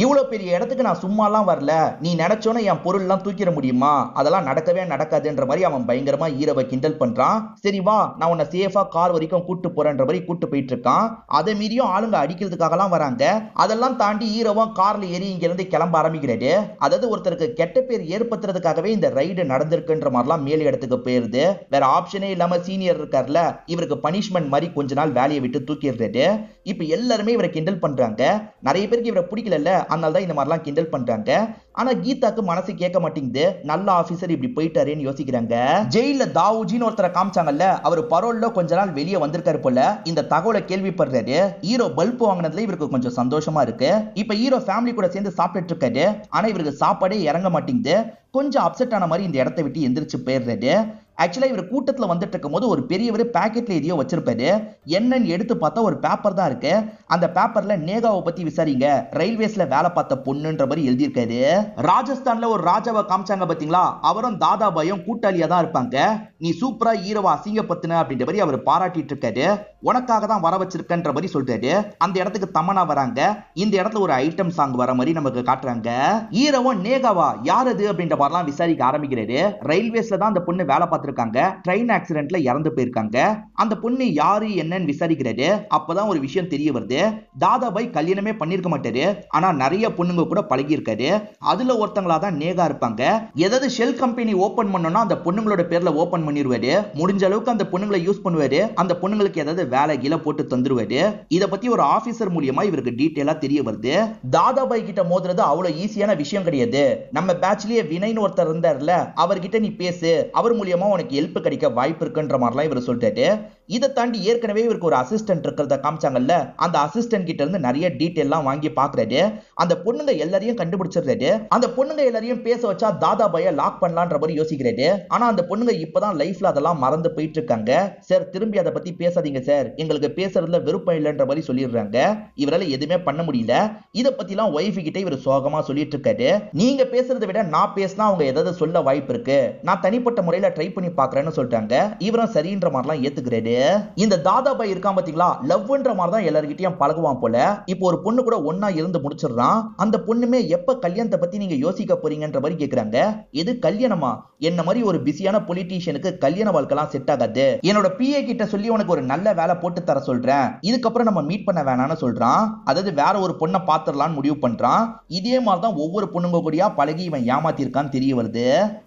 இவ்வளவு பெரிய இடத்துக்கு நான் சும்மா எல்லாம் வரல, நீ நினைச்சோன்னு என் பொருள் எல்லாம் தூக்கிட முடியுமா, அதெல்லாம் நடக்கவே நடக்காதுன்ற மாதிரி அவன் பயங்கரமா ஹீரோவை கிண்டல் பண்றான். சரி வா, நான் உன்னை சேஃபா கார் வரைக்கும் கூட்டு போறேன்ற மாதிரி கூட்டு போயிட்டு இருக்கான். அதை மீறியும் ஆளுங்க அடிக்கிறதுக்காக எல்லாம் வராங்க. அதெல்லாம் தாண்டி ஹீரோவும் கார்ல ஏறி இங்க இருந்து கிளம்ப ஆரம்பிக்கிறாரு. அதாவது ஒருத்தருக்கு கெட்ட பேர் ஏற்படுத்துறதுக்காகவே இந்த ரைடு நடந்திருக்குன்ற மாதிரிலாம் மேல் இடத்துக்கு போயிருது. வேற ஆப்ஷனே இல்லாம சீனியர் இருக்கார்ல, இவருக்கு பனிஷ்மெண்ட் மாதிரி கொஞ்ச நாள் வேலையை விட்டு தூக்கிடுறாரு. இப்ப எல்லாருமே இவரை கிண்டல் பண்றாங்க. நிறைய பேருக்கு இவரை பிடிக்கல, அதனால தான் இந்த மாதிரிலாம் கிண்டல் பண்றாங்க. ஆனா கீதாக்கு மனசு கேட்க மாட்டேங்குது. நல்ல ஆபீசர் இப்படி போயிட்டாருன்னு யோசிக்கிறாங்க. ஜெயில தாவூஜின்னு ஒருத்தரை காமிச்சாங்கல்ல, அவர் பரோல்ல கொஞ்ச நாள் வெளியே வந்திருக்காரு போல. இந்த தகவலை கேள்விப்படுறாரு. ஹீரோ பல்ப் வாங்கினதுல இவருக்கு கொஞ்சம் சந்தோஷமா இருக்கு. இப்ப ஹீரோ ஃபேமிலி கூட சேர்ந்து சாப்பிட்டு இருக்காரு. ஆனா இவருக்கு சாப்பாடே இறங்க மாட்டேங்குது. கொஞ்சம் அப்செட் ஆன மாதிரி இந்த இடத்தை விட்டு எந்திரிச்சு போயிடுறாரு. ஆக்சுவலா இவர் கூட்டத்துல வந்துட்டு இருக்கும் போது ஒரு பெரியவர் பாக்கெட்ல எதையோ வச்சிருப்பாரு. என்னன்னு எடுத்து பார்த்தா ஒரு பேப்பர் தான் இருக்கு. அந்த பேப்பர்ல நேகாவை பத்தி விசாரிங்க, ரயில்வேஸ்ல வேலை பார்த்த பொண்ணுன்ற மாதிரி எழுதியிருக்காரு. ராஜஸ்தான்ல ஒரு ராஜாவை காமிச்சாங்க பாத்தீங்களா, அவரும் தாதாபாயும் கூட்டாளியா தான் இருப்பாங்க. நீ சூப்பரா ஹீரோவை அசிங்கப்படுத்தின அப்படின்ற மாதிரி அவர் பாராட்டிட்டு இருக்காரு. உனக்காக தான் வர வச்சிருக்கன்ற மாதிரி சொல்றாரு. அந்த இடத்துக்கு தமனா வராங்க. இந்த இடத்துல ஒரு ஐட்டம் சாங் வர மாதிரி நமக்கு காட்டுறாங்க. ஹீரோவும் நேகாவா யார் அது அப்படின்ற மாதிரிலாம் விசாரிக்க ஆரம்பிக்கிறாரு. ரயில்வேஸ்ல தான் அந்த பொண்ணு வேலை பார்த்து பார்த்திருக்காங்க, ட்ரெயின் ஆக்சிடென்ட்ல இறந்து போயிருக்காங்க. அந்த பொண்ணு யாரு என்னன்னு விசாரிக்கிறாரு. அப்பதான் ஒரு விஷயம் தெரிய வருது. தாதாபாய் கல்யாணமே பண்ணிருக்க மாட்டாரு, ஆனா நிறைய பொண்ணுங்க கூட பழகி இருக்காரு. அதுல ஒருத்தங்களா தான் நேகா இருப்பாங்க. ஏதாவது ஷெல் கம்பெனி ஓபன் பண்ணனும்னா அந்த பொண்ணுங்களோட பேர்ல ஓபன் பண்ணிடுவாரு. முடிஞ்ச அளவுக்கு அந்த பொண்ணுங்களை யூஸ் பண்ணுவாரு. அந்த பொண்ணுங்களுக்கு ஏதாவது வேலை கீழ போட்டு தந்துருவாரு. இத பத்தி ஒரு ஆபீசர் மூலமா இவருக்கு டீடைலா தெரிய வருது. தாதாபாய் கிட்ட மோதுறது அவ்வளவு ஈஸியான விஷயம் கிடையாது. நம்ம பேட்ச்லயே வினய்னு ஒருத்தர் இருந்தார்ல, அவர்கிட்ட நீ பேசு, அவர் மூலமா உனக்கு ஹெல்ப் கிடைக்க வாய்ப்பு இருக்குன்ற மாதிரிலாம் இவர் சொல்லிட்டாரு. இதை தாண்டி ஏற்கனவே இவருக்கு ஒரு அசிஸ்டன்ட் இருக்கிறத காமிச்சாங்கல்ல, அந்த அசிஸ்டன்ட் கிட்ட இருந்து நிறைய டீடைல்லாம் வாங்கி பாக்குறாரு. அந்த பொண்ணுங்க எல்லாரையும் கண்டுபிடிச்சிடுறாரு. அந்த பொண்ணுங்க எல்லாரையும் பேச வச்சா தாதாபாயை லாக் பண்ணலான்ற மாதிரி யோசிக்கிறாரு. ஆனா அந்த பொண்ணுங்க இப்பதான் லைஃப்ல அதெல்லாம் மறந்து போயிட்டு இருக்காங்க. சார் திரும்பி அதை பத்தி பேசாதீங்க சார், எங்களுக்கு பேசுறதுல விருப்பம் இல்லைன்ற மாதிரி சொல்லிடுறாங்க. இவரால எதுவுமே பண்ண முடியல. இத பத்திலாம் ஒய்ஃப் கிட்ட இவர் சோகமா சொல்லிட்டு இருக்காரு. நீங்க பேசுறதை விட நான் பேசினா அவங்க ஏதாவது சொல்ல வாய்ப்பு இருக்கு, நான் தனிப்பட்ட முறையில ட்ரை பண்ணி பாக்குறேன்னு சொல்லிட்டாங்க. இவரும் சரின்ற மாதிரிலாம் ஏத்துக்கிறாரு. இந்த தாதாபாய் இருக்கான் பாத்தீங்களா, லவ்ன்ற மாதிரி தான் எல்லார்கிட்டயும் பழகுவான் போல. இப்போ ஒரு பொண்ணு கூட ஒன்னா இருந்து முடிச்சிடுறான். அந்த பொண்ணுமே எப்ப கல்யாணத்தை பத்தி நீங்க யோசிக்க போறீங்கன்ற மாதிரி கேக்குறாங்க. எது கல்யாணமா? என்ன மாதிரி ஒரு பிஸியான பொலிட்டீஷியனுக்கு கல்யாண வாழ்க்கைலாம் செட் ஆகாது. என்னோட பிஏ கிட்ட சொல்லி உனக்கு ஒரு நல்ல வேலை போட்டு தர சொல்றேன், இதுக்கப்புறம் நம்ம மீட் பண்ண வேணாம்னு சொல்றான். அதாவது வேற ஒரு பொண்ணை பாத்துடலாம்னு முடிவு பண்றான். இதே மாதிரி தான் ஒவ்வொரு பொண்ணுங்க கூடயா பழகி இவன் ஏமாத்திருக்கான்னு தெரிய வருது.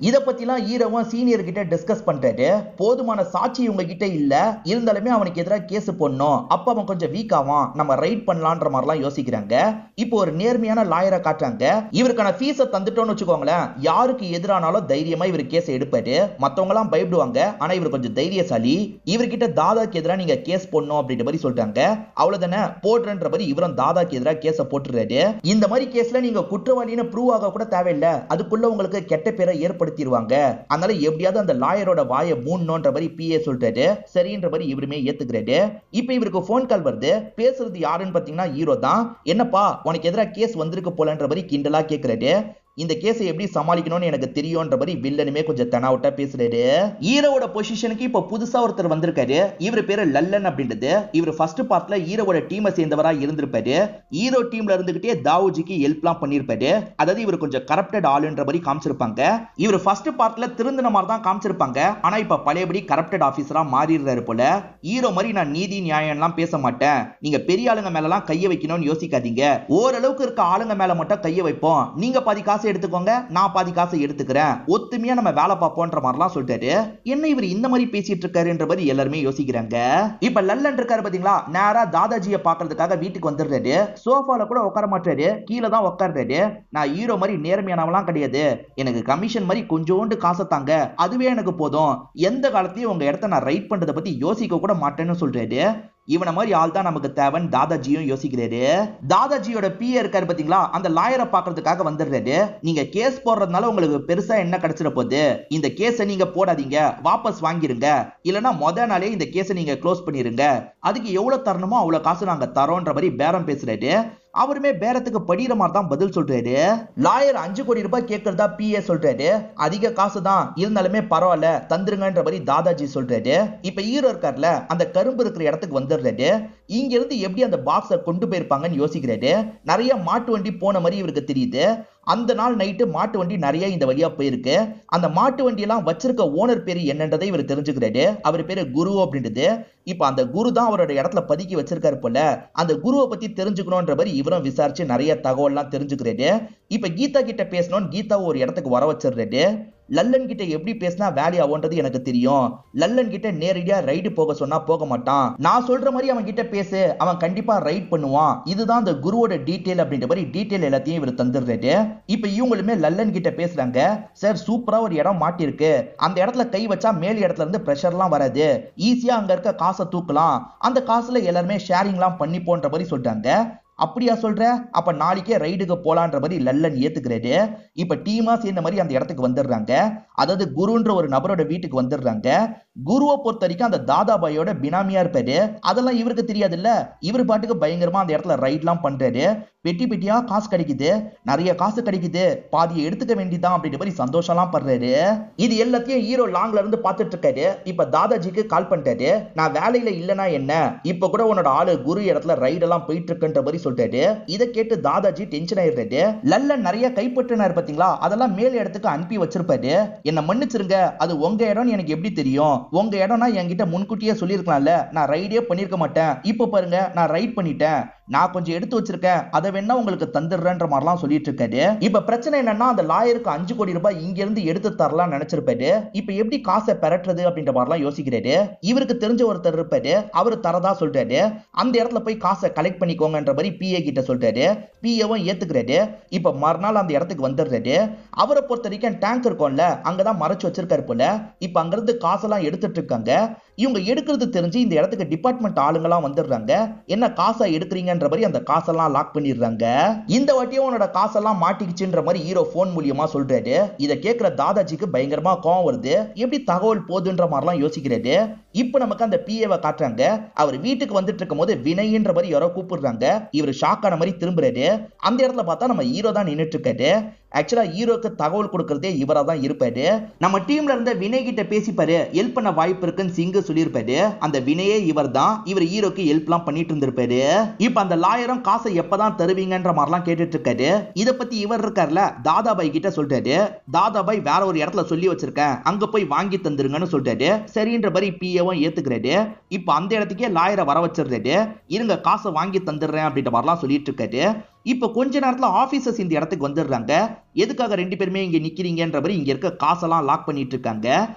இத பத்திலாம் ஹீரோவும் சீனியர் கிட்ட டிஸ்கஸ் பண்றாரு. போதுமான சாட்சி இவங்க கிட்ட இல்ல, இருந்தாலுமே அவனுக்கு எதிராக கேஸ் போடணும், அப்ப அவன் கொஞ்சம் வீக் ஆவான், நம்ம ரைட் பண்ணலாம்ன்ற மாதிரிலாம் யோசிக்கிறாங்க. இப்போ ஒரு நேர்மையான லாயரை காட்டுறாங்க. இவருக்கான ஃபீஸை தந்துட்டோம்னு வச்சுக்கோங்களேன், யாருக்கு எதிரானாலும் தைரியமா இவர் கேஸ் எடுப்பாரு. மத்தவங்க எல்லாம் பயப்படுவாங்க, ஆனா இவர் கொஞ்சம் தைரியசாலி. இவர்கிட்ட தாதாக்கு எதிராக நீங்க கேஸ் போடணும் அப்படின்ற மாதிரி சொல்றாங்க. அவ்வளவுதானே, போடுறன்ற மாதிரி இவரும் தாதாக்கு எதிராக கேஸ போட்டுறாரு. இந்த மாதிரி கேஸ்ல நீங்க குற்றவாளின்னு ப்ரூவ் ஆக கூட தேவையில்லை, அதுக்குள்ள உங்களுக்கு கெட்ட பேரை ஏற்படுத்திடுவாங்க. அதனால எப்படியாவது அந்த லாயரோட வாயை மூடணும்ன்ற மாதிரி பிஏ சொல்றாரு. சரின்ற மாதிரி இவருமே ஏத்துக்கிறாரு. இப்போ இவருக்கு போன் கால் வருது. பேசுறது யாருன்னு பாத்தீங்கன்னா ஹீரோ தான். என்னப்பா உனக்கு எதிராக கேஸ் வந்திருக்கு போலன்ற மாதிரி கிண்டலா கேக்குறாரு. இந்த கேஸை எப்படி சமாளிக்கணும்னு எனக்கு தெரியும்ன்ற மாதிரி வில்லனுமே கொஞ்சம் தெனாவட்டா பேசுறாரு. ஹீரோவோட பொசிஷனுக்கு இப்போ புதுசா ஒருத்தர் வந்திருக்காரு. இவர் பேரு லல்லன் அப்படின்றது. இவர் ஃபர்ஸ்ட் பார்ட்ல ஹீரோவோட டீமை சேர்ந்தவரா இருந்திருப்பாரு. ஹீரோ டீம்ல இருந்துகிட்டே தாவூஜிக்கு ஹெல்ப்லாம் பண்ணிருப்பாரு. அதாவது இவர் கொஞ்சம் கரப்டட் ஆளுன்ற மாதிரி காமிச்சிருப்பாங்க. இவர் ஃபர்ஸ்ட் பார்ட்ல திருந்தின மாதிரி தான் காமிச்சிருப்பாங்க. ஆனா இப்ப பழையபடி கரப்டட் ஆபீசரா மாறிடுறாரு போல. ஹீரோ மாதிரி நான் நீதி நியாயம்லாம் பேச மாட்டேன், நீங்க பெரிய ஆளுங்க மேல எல்லாம் கைய வைக்கணும்னு யோசிக்காதீங்க, ஓரளவுக்கு இருக்க ஆளுங்க மேல மட்டும் கைய வைப்போம், நீங்க பாதி காசு எடுத்துக்கோங்க, நான் பாதி காசை எடுத்துக்கிறேன், ஒத்துமையா நம்ம வேலை பார்ப்போம்ன்ற மாதிரிலாம் சொல்லிட்டாரு. என்ன இவர் இந்த மாதிரி பேசிட்டு இருக்காருன்ற மாதிரி எல்லாருமே யோசிக்கிறாங்க. இப்ப லல்லன் இருக்காரு பாத்தீங்களா, நேரா தாதாஜியை பாக்குறதுக்காக வீட்டுக்கு வந்துடுறாரு. சோஃபால கூட உட்கார மாட்டாரு, கீழே தான் உட்கார்றாரு. நான் ஹீரோ மாதிரி நேர்மையானவெல்லாம் கிடையாது, எனக்கு கமிஷன் மாதிரி கொஞ்சோண்டு காசை தாங்க, அதுவே எனக்கு போதும், எந்த காலத்தையும் உங்க இடத்த நான் ரைட் பண்றதை பத்தி யோசிக்க கூட மாட்டேன்னு சொல்றாரு. இவன மாதிரி ஆள் தான் நமக்கு தேவன் தாதாஜியும் யோசிக்கிறாரு. தாதாஜியோட பிஏ இருக்காரு பாத்தீங்களா, அந்த லாயரை பாக்குறதுக்காக வந்துடுறாரு. நீங்க கேஸ் போடுறதுனால உங்களுக்கு பெருசா என்ன கிடைச்சிட போகுது, இந்த கேஸை நீங்க போடாதீங்க, வாபஸ் வாங்கிருங்க, இல்லனா முத நாளே இந்த கேஸை நீங்க க்ளோஸ் பண்ணிருங்க, அதுக்கு எவ்வளவு தரணுமோ அவ்வளவு காசு நாங்க தரோன்ற மாதிரி பேரம் பேசுறாரு. அவருமே பேரத்துக்கு படிக்கிற மாதிரி தான் பதில் சொல்றாரு. லாயர் 5 கோடி ரூபாய் கேட்கறதா பிஏ சொல்றாரு. அதிக காசு தான், இருந்தாலுமே பரவாயில்ல தந்துருங்கன்ற மாதிரி தாதாஜி சொல்றாரு. இப்ப ஹீரோ இருக்கார்ல, அந்த கரும்பு இருக்கிற இடத்துக்கு வந்துடுறாரு. இங்க இருந்து எப்படி அந்த பாக்ஸை கொண்டு போயிருப்பாங்கன்னு யோசிக்கிறாரு. நிறைய மாட்டு வண்டி போன மாதிரி இவருக்கு தெரியுது. அந்த நாள் நைட்டு மாட்டு வண்டி நிறைய இந்த வழியா போயிருக்கு. அந்த மாட்டு வண்டி எல்லாம் வச்சிருக்க ஓனர் பேரு என்னன்றதை இவர் தெரிஞ்சுக்கிறாரு. அவர் பேரு குரு அப்படின்றது. இப்ப அந்த குரு தான் அவரோட இடத்துல பதுக்கி வச்சிருக்காரு போல. அந்த குருவை பத்தி தெரிஞ்சுக்கணும்ன்ற மாதிரி இவரும் விசாரிச்சு நிறைய தகவல் எல்லாம் தெரிஞ்சுக்கிறாரு. இப்ப கீதா கிட்ட பேசணும்னு கீதா ஒரு இடத்துக்கு வர வச்சிடுறாரு. லல்லன் கிட்ட எப்படி பேசினா வேலை ஆகும்ன்றது எனக்கு தெரியும், லல்லன் கிட்ட நேரடியா ரைடு போக சொன்னா போக மாட்டான், நான் சொல்ற மாதிரி அவன் கிட்ட பேசு, அவன் கண்டிப்பா ரைட் பண்ணுவான், இதுதான் அந்த குருவோட டீடைல் அப்படின்ற மாதிரி டீடைல் எல்லாத்தையும் இவர் தந்துடுறாரு. இப்ப இவங்களுமே லல்லன் கிட்ட பேசுறாங்க. சார் சூப்பரா ஒரு இடம் மாட்டிருக்கு, அந்த இடத்துல கை வச்சா மேல் இடத்துல இருந்து பிரஷர்லாம் வராது, ஈஸியா அங்க இருக்க காசை தூக்கலாம், அந்த காசுல எல்லாருமே ஷேரிங்லாம் பண்ணி போன்ற மாதிரி சொல்லிட்டாங்க. அப்படியா சொல்ற, அப்ப நாளைக்கே ரைடுக்கு போலான்ற மாதிரி லல்லன் ஏத்துக்கிறாரு. இப்ப டீமா சேர்ந்த மாதிரி அந்த இடத்துக்கு வந்துடுறாங்க. அதாவது குருன்ற ஒரு நபரோட வீட்டுக்கு வந்துடுறாங்க. குருவை பொறுத்த வரைக்கும் அந்த தாதாபாயோட பினாமியா இருப்பாரு. அதெல்லாம் இவருக்கு தெரியாது இல்ல. இவர் பாட்டுக்கு பயங்கரமா அந்த இடத்துல ரைட்லாம் பண்றாரு. பெட்டி பெட்டியா காசு கிடைக்குது, நிறைய காசு கிடைக்குது, பாதியை எடுத்துக்க வேண்டியதான் அப்படின்ற மாதிரி சந்தோஷம்லாம் படுறாரு. இது எல்லாத்தையும் ஹீரோ லாங்ல இருந்து பார்த்துட்டு இருக்காரு. இப்ப தாதாஜிக்கு கால் பண்ணிட்டாரு. நான் வேலையில இல்லனா என்ன, இப்ப கூட உன்னோட ஆளு குரு இடத்துல ரைடெல்லாம் போயிட்டு இருக்குன்ற மாதிரி சொல்லிட்டாரு. இதை கேட்டு தாதாஜி டென்ஷன் ஆயிடுறாரு. லல்லன் நிறைய கைப்பற்றினார் பாத்தீங்களா, அதெல்லாம் மேல் இடத்துக்கு அனுப்பி வச்சிருப்பாரு. என்ன மன்னிச்சிருங்க, அது உங்க இடம்னு எனக்கு எப்படி தெரியும்? உங்க இடம்னா என்கிட்ட முன்கூட்டியே சொல்லிருக்கலாம்ல, நான் ரைடே பண்ணிருக்க மாட்டேன். இப்ப பாருங்க நான் ரைட் பண்ணிட்டேன், நான் கொஞ்சம் எடுத்து வச்சிருக்கேன், அதை வேணா உங்களுக்கு தந்துடுறேன்ற மாதிரிலாம் சொல்லிட்டு இருக்காரு. இப்ப பிரச்சனை என்னன்னா, அந்த லாயருக்கு 5 கோடி ரூபாய் இங்க இருந்து எடுத்து தரலாம் நினைச்சிருப்பாரு. இப்ப எப்படி காசை பெறட்டுறது அப்படின்ற மாதிரிலாம் யோசிக்கிறாரு. இவருக்கு தெரிஞ்ச ஒருத்தர் இருப்பாரு, அவரு தரதா சொல்றாரு. அந்த இடத்துல போய் காசை கலெக்ட் பண்ணிக்கோங்கன்ற மாதிரி பிஏ கிட்ட சொல்றாரு. பிஏவும் ஏத்துக்கிறாரு. இப்ப மறுநாள் அந்த இடத்துக்கு வந்துடுறாரு. அவரை பொறுத்த வரைக்கும் டேங்க் இருக்கும்ல, அங்கதான் மறைச்சு வச்சிருக்காரு போல. இப்ப அங்க இருந்து காசெல்லாம் எடுத்துட்டு இருக்காங்க. இவங்க எடுக்கிறது தெரிஞ்சு இந்த இடத்துக்கு டிபார்ட்மெண்ட் ஆளுங்கெல்லாம் வந்துடுறாங்க. என்ன காசை எடுக்கிறீங்கன்ற மாதிரி அந்த காசெல்லாம் லாக் பண்ணிடுறாங்க. இந்த வாட்டியும் உன்னோட காசெல்லாம் மாட்டிக்கிச்சுன்ற மாதிரி ஹீரோ போன் மூலியமா சொல்றாரு. இதை கேட்கிற தாதாஜிக்கு பயங்கரமா கோவம் வருது. எப்படி தகவல் போதுன்ற மாதிரிலாம் யோசிக்கிறாரு. இப்ப நமக்கு அந்த பிஏவை காட்டுறாங்க. அவர் வீட்டுக்கு வந்துட்டு இருக்கும் போது வினய்ன்ற மாதிரி யாரோ கூப்பிடுறாங்க. இவர் ஷாக் ஆன மாதிரி திரும்புறாரு. அந்த இடத்துல பார்த்தா நம்ம ஹீரோ தான் நின்னுட்டு இருக்காரு. ஆக்சுவலா ஹீரோக்கு தகவல் கொடுக்கறதே இவரா தான் இருப்பாரு. நம்ம டீம்ல இருந்த வினய் கிட்ட பேசிப்பாரு, ஹெல்ப் பண்ண வாய்ப்பு இருக்குன்னு சிங்கு சொல்லியிருப்பாரு. அந்த வினயே இவர் தான். இவர் ஹீரோக்கு ஹெல்ப்லாம் பண்ணிட்டு இருந்திருப்பாரு. இப்ப அந்த லாயரும் காசை எப்பதான் தருவீங்கன்ற மாதிரிலாம் கேட்டுட்டு இருக்காரு. இத பத்தி இவர் இருக்கார்ல, தாதாபாய் கிட்ட சொல்றாரு. தாதாபாய் வேற ஒரு இடத்துல சொல்லி வச்சிருக்கேன், அங்க போய் வாங்கி தந்துருங்கன்னு சொல்றாரு. சரின்ற மாதிரி பிஏவும் ஏத்துக்கிறாரு. இப்ப அந்த இடத்துக்கே லாயரை வர வச்சிடுறாரு. இருங்க காசை வாங்கி தந்துடுறேன் அப்படின்ற மாதிரிலாம் சொல்லிட்டு இருக்காரு. இப்ப கொஞ்ச நேரத்துல ஆபீசர்ஸ் இந்த இடத்துக்கு வந்துடுறாங்க. எதுக்காக 2 பேருமே இங்க நிக்கிறீங்கன்ற மாதிரி இங்க இருக்க காசெல்லாம் லாக் பண்ணிட்டு இருக்காங்க.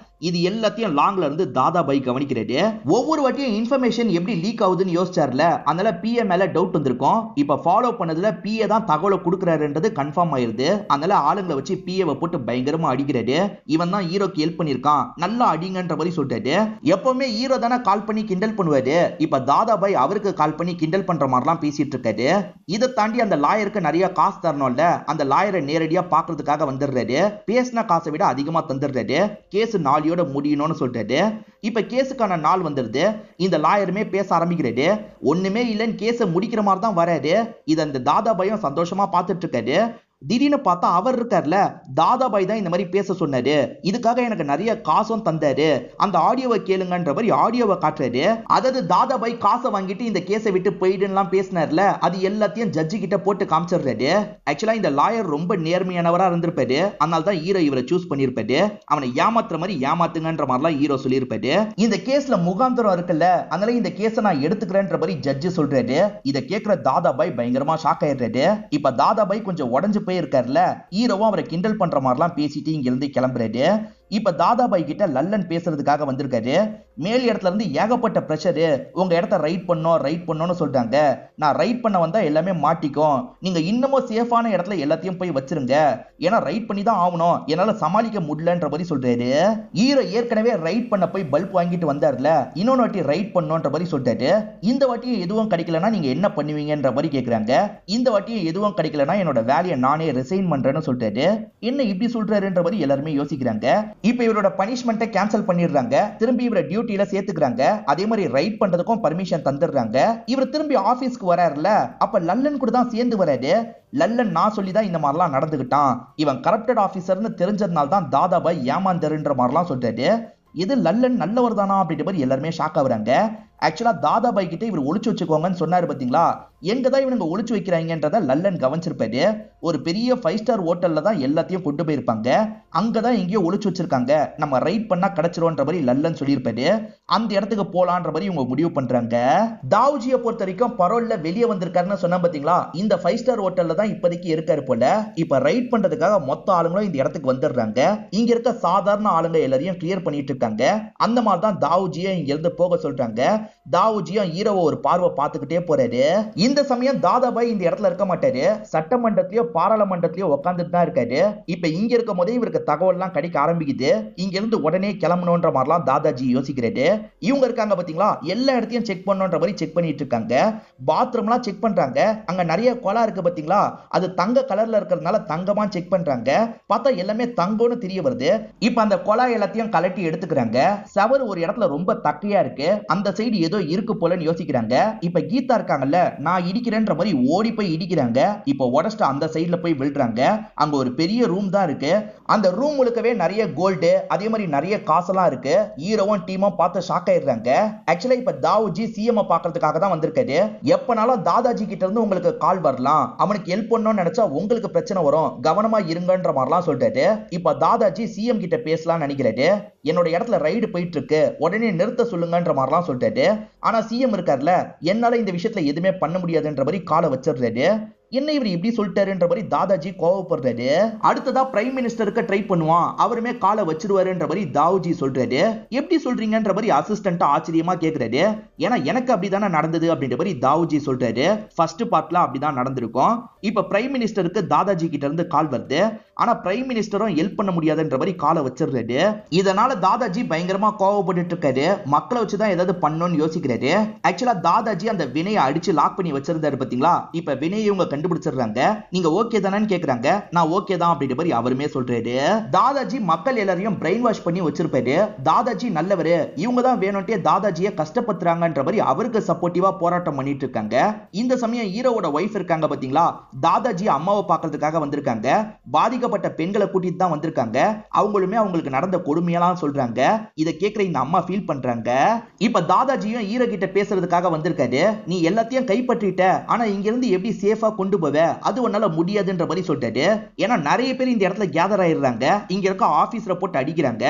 இது எல்லாத்தையும் லாங்ல இருந்து தாதாபாய் கவனிக்கிறாரு. ஒவ்வொரு வாட்டியும் இன்ஃபர்மேஷன் எப்படி லீக் ஆகுதுன்னு யோசிச்சார்ல, அதனால பிஏ மேல டவுட் வந்திருக்கும். இப்ப ஃபாலோ பண்ணதுல பிஏ தான் தகவலை கொடுக்கறாருன்றது கன்ஃபார்ம் ஆயிருது. அதனால ஆளுங்களை வச்சு பிஏவை போட்டு பயங்கரமா அடிக்கிறாரு. இவன் தான் ஹீரோக்கு ஹெல்ப் பண்ணிருக்கான், நல்லா அடிங்கன்ற மாதிரி சொல்றாரு. எப்பவுமே ஹீரோ தானே கால் பண்ணி கிண்டல் பண்ணுவாரு. இப்ப தாதாபாய் அவருக்கு கால் பண்ணி கிண்டல் பண்ற மாதிரிலாம் பேசிட்டு இருக்காரு. இதை தாண்டி அந்த லாயருக்கு நிறைய காசு தரணும்ல, அந்த லாயரை நேரடியா பாக்குறதுக்காக வந்துடுறாரு. பேசின காசை விட அதிகமா தந்துடுறாரு. கேஸ் நாளையோட முடியணும்னு சொல்றாரு. இப்ப கேஸுக்கான நாள் வந்துருது. இந்த லாயருமே பேச ஆரம்பிக்கிறாரு. ஒண்ணுமே இல்லைன்னு கேஸை முடிக்கிற மாதிரி தான் வராரு. இதை அந்த தாதாபாயும் சந்தோஷமா பார்த்துட்டு இருக்காரு. திடீர்னு பார்த்தா அவர் இருக்கார்ல, தாதாபாய் தான் இந்த மாதிரி பேச சொன்னாரு. இதுக்காக எனக்கு நிறைய காசும் தந்தாரு. அந்த ஆடியோவை கேளுங்கன்ற மாதிரி ஆடியோவை காட்டுறாரு. அதாவது தாதாபாய் காசை வாங்கிட்டு இந்த கேஸை விட்டு போயிடுலாம் பேசினார்ல, அது எல்லாத்தையும் ஜட்ஜி கிட்ட போட்டு காமிச்சிடுறாரு. ஆக்சுவலா இந்த லாயர் ரொம்ப நேர்மையானவரா இருந்திருப்பாரு. அதனால தான் ஹீரோ இவரை சூஸ் பண்ணிருப்பாரு. அவனை ஏமாத்துற மாதிரி ஏமாத்துங்கன்ற மாதிரிலாம் ஹீரோ சொல்லியிருப்பாரு. இந்த கேஸ்ல முகாந்திரம் இருக்குல்ல, அதனால இந்த கேஸை நான் எடுத்துக்கிறேன்ற மாதிரி ஜட்ஜி சொல்றாரு. இதை கேட்கிற தாதாபாய் பயங்கரமா ஷாக் ஆயிடுறாரு. இப்ப தாதாபாய் கொஞ்சம் உடஞ்சு இருக்கார்ல, ஹீரோவும் அவரை கிண்டல் பண்ற மாதிரிலாம் பேசிட்டு இங்க இருந்து கிளம்புறாரு. இப்ப தாதாபாய் கிட்ட லல்லன் பேசுறதுக்காக வந்திருக்காரு. மேல் இடத்துல இருந்து ஏகப்பட்ட பிரஷர், உங்க இடத்த ரைட் பண்ணோம்னு சொல்றாங்க. நான் ரைட் பண்ண வந்தா எல்லாமே மாட்டிக்கும், நீங்க இன்னமும் சேஃபான இடத்துல எல்லாத்தையும் போய் வச்சிருங்க, ஏன்னா ரைட் பண்ணி தான் ஆகணும், என்னால சமாளிக்க முடியலன்ற மாதிரி சொல்றாரு. ஹீரோ ஏற்கனவே ரைட் பண்ண போய் பல்ப் வாங்கிட்டு வந்தார்ல, இன்னொரு வாட்டி ரைட் பண்ணோன்ற மாதிரி சொல்றாரு. இந்த வாட்டியும் எதுவும் கிடைக்கலன்னா நீங்க என்ன பண்ணுவீங்கன்ற மாதிரி கேக்குறாங்க. இந்த வாட்டியும் எதுவும் கிடைக்கலன்னா என்னோட வேலையை நானே ரிசைன் பண்றேன்னு சொல்றாரு. என்ன இப்படி சொல்றாருன்ற மாதிரி எல்லாருமே யோசிக்கிறாங்க. இப்ப இவரோட பனிஷ்மெண்ட்டை கேன்சல் பண்ணிடுறாங்க. திரும்பி இவரை டியூட்டில சேர்த்துக்கிறாங்க. அதே மாதிரி ரைட் பண்றதுக்கும் பர்மிஷன் தந்துடுறாங்க. இவர் திரும்பி ஆபீஸ்க்கு வராருல, அப்ப லல்லன் கூட தான் சேர்ந்து வராரு. லல்லன் நான் சொல்லிதான் இந்த மாதிரிலாம் நடந்துகிட்டான், இவன் கரப்டட் ஆபீசர்னு தெரிஞ்சதுனால தான் தாதாபாய் ஏமாந்தருன்ற மாதிரிலாம் சொல்றாரு. இது லல்லன் நல்லவர் தானா அப்படின்ற மாதிரி எல்லாருமே ஷாக் ஆகுறாங்க. ஆக்சுவலா தாதாபாய் கிட்ட இவர் ஒளிச்சு வச்சுக்கோங்கன்னு சொன்னாரு பாத்தீங்களா, எங்க தான் இவங்க ஒளிச்சு வைக்கிறாங்கன்றத லல்லன் கவனிச்சிருப்பாரு. ஒரு பெரிய 5 ஸ்டார் ஹோட்டல்ல தான் எல்லாத்தையும் கொண்டு போயிருப்பாங்க. அங்கதான் எங்கேயோ ஒளிச்சு வச்சிருக்காங்க, நம்ம ரைட் பண்ணா கிடைச்சிரும்ன்ற மாதிரி லல்லன் சொல்லியிருப்பாரு. அந்த இடத்துக்கு போலான்ற மாதிரி இவங்க முடிவு பண்றாங்க. தாவுஜியை பொறுத்த வரைக்கும் பரோல்ல வெளியே வந்திருக்காருன்னு சொன்னா பாத்தீங்களா, இந்த 5 ஸ்டார் ஹோட்டல்ல தான் இப்போதைக்கு இருக்காரு போல. இப்ப ரைட் பண்றதுக்காக மொத்த ஆளுங்களும் இந்த இடத்துக்கு வந்துடுறாங்க. இங்க இருக்க சாதாரண ஆளுங்க எல்லாரையும் கிளியர் பண்ணிட்டு இருக்காங்க. அந்த மாதிரி தான் தாவுஜியை இங்க இருந்து போக சொல்றாங்க. தாவுஜியும் ஹீரோவை ஒரு பார்வை பார்த்துக்கிட்டே போறாரு. இந்த சமயம் தாதாபாய் இந்த இடத்துல இருக்க மாட்டாரு, சட்டமன்றத்திலயோ பாராளுமன்றத்திலயோ உட்காந்துட்டு தான் இருக்காரு. இப்ப இங்க இருக்கும் போதே இவருக்கு தகவல் எல்லாம் கிடைக்க ஆரம்பிக்குது. இங்க இருந்து உடனே கிளம்பணும்ன்ற மாதிரிலாம் தாதாஜி யோசிக்கிறாரு. இவங்க இருக்காங்க பாத்தீங்களா, எல்லா இடத்தையும் செக் பண்ணணும்ன்ற மாதிரி செக் பண்ணிட்டு இருக்காங்க. பாத்ரூம்லாம் செக் பண்றாங்க. அங்க நிறைய கொலா இருக்கு பாத்தீங்களா, அது தங்க கலர்ல இருக்கிறதுனால தங்கமா செக் பண்றாங்க. பார்த்தா எல்லாமே தங்கம்னு தெரிய வருது. இப்ப அந்த கொலா எல்லாத்தையும் கலட்டி எடுத்துக்கிறாங்க. சவர் ஒரு இடத்துல ரொம்ப தக்கையா இருக்கு, அந்த சைடு ஏதோ இருக்கு போலன்னு யோசிக்கிறாங்க. இப்ப கீதா இருக்காங்கல்ல, நான் இடிக்கிறேன்ற மாதிரி ஓடி போய் இடிக்கிறாங்க. இப்ப உடச்சிட்டு அந்த சைடுல போய் விழுறாங்க. அங்க ஒரு பெரிய ரூம் தான் இருக்கு. அந்த ரூம் முழுக்கவே நிறைய கோல்டு, அதே மாதிரி நிறைய காசெல்லாம் இருக்கு. ஹீரோவும் டீமும் பார்த்து ஷாக் ஆயிடுறாங்க. ஆக்சுவலா இப்ப தாவூஜி சிஎம் பாக்குறதுக்காக தான் வந்திருக்காரு. எப்பனாலும் தாதாஜி கிட்ட இருந்து உங்களுக்கு கால் வரலாம், அவனுக்கு ஹெல்ப் பண்ணணும்னு நினைச்சா உங்களுக்கு பிரச்சனை வரும், கவனமா இருங்கன்ற மாதிரிலாம் சொல்லிட்டாரு. இப்ப தாதாஜி சிஎம் கிட்ட பேசலாம்னு நினைக்கிறாரு. என்னோட இடத்துல ரைடு போயிட்டு இருக்கு, உடனே நிறுத்த சொல்லுங்கன்ற மாதிரிலாம் சொல்லிட்டாரு. ஆனா சிஎம் இருக்கார்ல, என்னால இந்த விஷயத்துல எதுவுமே பண்ண முடியாதுன்ற மாதிரி காலை வச்சிடுறாரு. என்ன இவர் இப்படி சொல்லிட்டாருன்ற மாதிரி தாதாஜி கோவப்படுறாரு. அடுத்ததா பிரைம் மினிஸ்டருக்கு ட்ரை பண்ணுவான், அவருமே காலை வச்சிருவாருன்ற மாதிரி தாவூஜி சொல்றாரு. எப்படி சொல்றீங்கன்ற மாதிரி அசிஸ்டன்ட் ஆச்சரியமா கேக்குறாரு. ஏன்னா எனக்கு அப்படிதானே நடந்தது அப்படின்ற மாதிரி தாவூஜி சொல்றாரு. ஃபர்ஸ்ட் பார்ட்ல அப்படிதான் நடந்திருக்கும். இப்ப பிரைம் மினிஸ்டருக்கு தாதாஜி கிட்ட இருந்து கால் வருது. ஆனா பிரைம் மினிஸ்டரும் ஹெல்ப் பண்ண முடியாதுன்ற மாதிரி காலை வச்சிடுறாரு. இதனால தாதாஜி பயங்கரமா கோவப்பட்டு இருக்காரு. மக்களை வச்சுதான் ஏதாவது பண்ணணும்னு யோசிக்கிறாரு. ஆக்சுவலா தாதாஜி அந்த வினையை அடிச்சு லாக் பண்ணி வச்சிருந்தாரு பாத்தீங்களா. இப்ப வினையை இவங்க கண்டுபிடிச்சிடுறாங்க. நீங்க ஓகே தானேன்னு கேக்குறாங்க. நான் ஓகே தான் அப்படின்ற மாதிரி அவருமே சொல்றாரு. தாதாஜி மக்கள் எல்லாரையும் பிரெயின் வாஷ் பண்ணி வச்சிருப்பாரு. தாதாஜி நல்லவரு, இவங்க தான் வேணும்ட்டே தாதாஜியை கஷ்டப்படுத்துறாங்கன்ற மாதிரி அவருக்கு சப்போர்ட்டிவா போராட்டம் பண்ணிட்டு இருக்காங்க. இந்த சமயம் ஹீரோவோட வைஃப் இருக்காங்க பாத்தீங்களா, தாதாஜி அம்மாவை பார்க்கறதுக்காக வந்திருக்காங்க. பாதிக்கப்பட்ட பெண்களை கூட்டிட்டு தான் வந்திருக்காங்க. அவங்களுமே அவங்களுக்கு நடந்த கொடுமையெல்லாம் சொல்றாங்க. இதை கேட்கிற இந்த அம்மா ஃபீல் பண்றாங்க. இப்ப தாதாஜியும் ஹீரோ கிட்ட பேசுறதுக்காக வந்திருக்காரு. நீ எல்லாத்தையும் கைப்பற்றிட்ட, ஆனா இங்க இருந்து எப்படி சேஃபா கொண்டு போவ, அது உன்னால முடியாதுன்ற மாதிரி சொல்லிட்டாரு. ஏன்னா நிறைய பேர் இந்த இடத்துல கேதர் ஆயிடுறாங்க. இங்க இருக்க ஆபீஸ்ல போட்டு அடிக்கிறாங்க.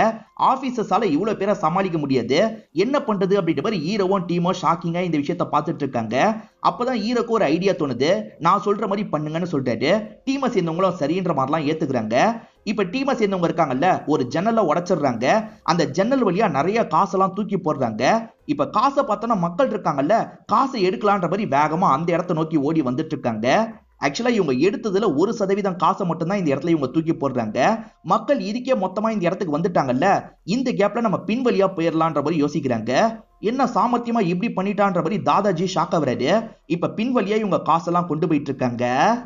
ஆபீசர்ஸால இவ்வளவு பேரை சமாளிக்க முடியாது, என்ன பண்றது அப்படின்ற மாதிரி ஹீரோவும் டீமும் ஷாக்கிங்கா இந்த விஷயத்தை பார்த்துட்டு இருக்காங்க. அப்பதான் ஹீரோக்கு ஒரு ஐடியா தோணுது. நான் சொல்ற மாதிரி பண்ணுங்கன்னு சொல்லிட்டாரு. டீமை சேர்ந்தவங்களும் சரின்ற மாதிரிலாம் ஏத்துக்கிறாங்க. இப்ப டீமை சேர்ந்தவங்க இருக்காங்கல்ல, ஒரு ஜன்னலை உடைச்சிடுறாங்க. அந்த ஜன்னல் வழியா நிறைய காசெல்லாம் தூக்கி போடுறாங்க. இப்ப காசை பார்த்தோன்னா மக்கள் இருக்காங்கல்ல, காசை எடுக்கலான்ற மாதிரி வேகமா அந்த இடத்தை நோக்கி ஓடி வந்துட்டு இருக்காங்க. ஆக்சுவலா இவங்க எடுத்ததுல 1% காசை மட்டும் தான் இந்த இடத்துல இவங்க தூக்கி போடுறாங்க. மக்கள் இதுக்கே மொத்தமா இந்த இடத்துக்கு வந்துட்டாங்கல்ல, இந்த கேப்ல நம்ம பின் வழியா போயிடலான்ற மாதிரி யோசிக்கிறாங்க. என்ன சாமர்த்தியமா இப்படி பண்ணிட்டான்ற மாதிரி தாதாஜி ஷாக் ஆகுறாரு. இப்ப பின் வழியா இவங்க காசெல்லாம் கொண்டு போயிட்டு இருக்காங்க.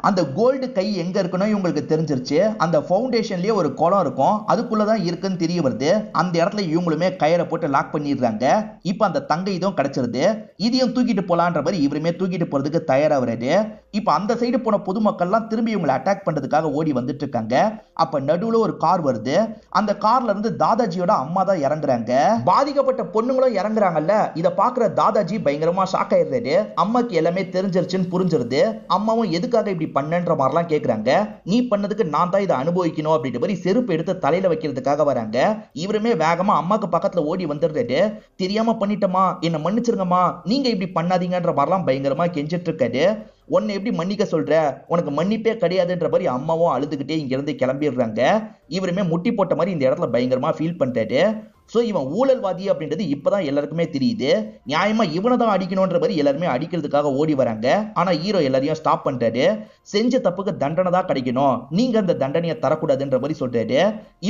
அந்த கோல்டு கை எங்க இருக்குன்னு இவங்களுக்கு தெரிஞ்சிருச்சு. அந்த ஃபவுண்டேஷன்லயே ஒரு குளம் இருக்கும், அதுக்குள்ளதான் இருக்குன்னு தெரிய வருது. அந்த இடத்துல இவங்களுமே கயிறை போட்டு லாக் பண்ணிடுறாங்க. இப்ப அந்த தங்க இதுவும் கிடைச்சிருது. இதையும் தூக்கிட்டு போலான்ற மாதிரி இவருமே தூக்கிட்டு போறதுக்கு தயாராகிறாரு. இப்ப அந்த சைடு போன பொதுமக்கள்லாம் திரும்பி இவங்களை அட்டாக் பண்றதுக்காக ஓடி வந்துட்டு இருக்காங்க. அப்ப நடுவுல ஒரு கார் வருது. அந்த கார்ல இருந்து தாதாஜியோட அம்மா தான் இறங்குறாங்க. பாதிக்கப்பட்ட பொண்ணுங்களும் இறங்குறாங்க. இத பாக்குற தாதாஜி பயங்கரமா ஷாக் ஆயிடுறாரு. அம்மாக்கு எல்லாமே தெரிஞ்சிருச்சுன்னு புரிஞ்சிருது. அம்மாவும் எதுக்காக இப்படி பண்ணன்ற மாதிரிலாம் கேக்குறாங்க. நீ பண்ணதுக்கு நான் தான் இதை அனுபவிக்கணும் அப்படின்ற மாதிரி செருப்பு எடுத்து தலையில வைக்கிறதுக்காக வராங்க. இவருமே வேகமா அம்மாக்கு பக்கத்துல ஓடி வந்துடுறாரு. தெரியாம பண்ணிட்டமா, என்ன மன்னிச்சிருங்கம்மா, நீங்க இப்படி பண்ணாதீங்கன்ற மாதிரிலாம் பயங்கரமா கெஞ்சிட்டு இருக்காரு. உன்னை எப்படி மன்னிக்க சொல்ற, உனக்கு மன்னிப்பே கிடையாதுன்ற மாதிரி அம்மாவும் அழுதுகிட்டே இங்க இருந்து கிளம்பிடுறாங்க. இவருமே முட்டி போட்ட மாதிரி இந்த இடத்துல பயங்கரமா ஃபீல் பண்றாரு. சோ இவன் ஊழல்வாதி அப்படின்றது இப்பதான் எல்லாருக்குமே தெரியுது. நியாயமா இவனை தான் அடிக்கணும்ன்ற மாதிரி எல்லாருமே அடிக்கிறதுக்காக ஓடி வராங்க. ஆனா ஹீரோ எல்லாரையும் ஸ்டாப் பண்றாரு. செஞ்ச தப்புக்கு தண்டனை தான் கிடைக்கணும், நீங்க அந்த தண்டனையை தரக்கூடாதுன்ற மாதிரி சொல்றாரு.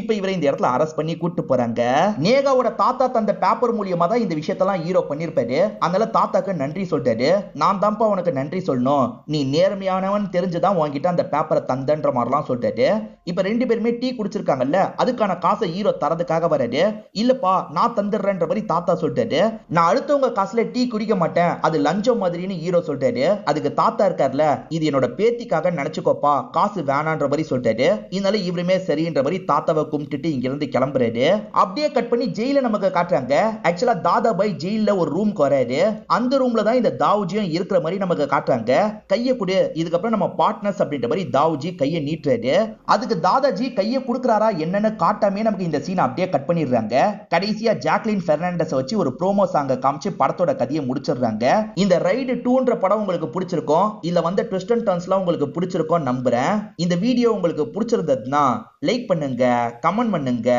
இப்ப இவரை இந்த இடத்துல அரெஸ்ட் பண்ணி கூட்டு போறாங்க. நேகாவோட தாத்தா தந்த பேப்பர் மூலியமா தான் இந்த விஷயத்தெல்லாம் ஹீரோ பண்ணிருப்பாரு. அதனால தாத்தாக்கு நன்றி சொல்றாரு. நான் தான்ப்பா உனக்கு நன்றி சொல்லணும், நீ நேர்மையானவன் தெரிஞ்சுதான் உன்கிட்ட அந்த பேப்பரை தந்தன்ற மாதிரிலாம் சொல்றாரு. இப்ப ரெண்டு பேருமே டீ குடிச்சிருக்காங்கல்ல, அதுக்கான காசை ஹீரோ தரதுக்காக வராரு. இல்லப்பா நான் தந்துடுறேன்ற மாதிரி தாத்தா சொல்லிட்டாரு. நான் அடுத்தவங்க காசுல டீ குடிக்க மாட்டேன், அது லஞ்சம் மாதிரின்னு ஹீரோ சொல்லிட்டாரு. அதுக்கு தாத்தா இருக்கார்ல, இது என்னோட பேத்திக்காக நினைச்சுக்கோப்பா, காசு வேணான்ற மாதிரி சொல்லிட்டாரு. இதனால இவருமே சரின்ற மாதிரி தாத்தாவை கும்பிட்டுட்டு இங்க இருந்து கிளம்புறாரு. அப்படியே கட் பண்ணி ஜெயில நமக்கு காட்டுறாங்க. ஆக்சுவலா தாதாபாய் ஜெயில ஒரு ரூம்க்கு வராரு. அந்த ரூம்ல தான் இந்த தாவூஜியும் இருக்கிற மாதிரி நமக்கு காட்டுறாங்க. கையை கொடு, இதுக்கப்புறம் நம்ம பார்ட்னர்ஸ் அப்படின்ற மாதிரி தாவூஜி கையை நீட்டுறாரு. அதுக்கு தாதாஜி கையை கொடுக்குறாரா என்னன்னு காட்டாமே நமக்கு இந்த சீன் அப்படியே கட் பண்ணிடுறாங்க. கடைசியா ஜாக்லின் பெர்னாண்டஸ் வச்சு ஒரு ப்ரோமோ சாங்க காமிச்சு படத்தோட கதையை முடிச்சிடுறாங்க. இந்த ரைடு 2ன்ற படம் உங்களுக்கு பிடிச்சிருக்கும், இல்ல வந்து ட்விஸ்ட் அண்ட் டர்ன்ஸ்லாம் உங்களுக்கு பிடிச்சிருக்கும் நம்புறேன். இந்த வீடியோ உங்களுக்கு பிடிச்சிருந்ததுன்னா லைக் பண்ணுங்க, கமெண்ட் பண்ணுங்க,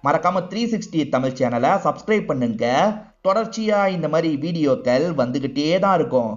மறக்காம 360 தமிழ் சேனலை சப்ஸ்கிரைப் பண்ணுங்க. தொடர்ச்சியா இந்த மாதிரி வீடியோக்கள் வந்துகிட்டே தான் இருக்கும்.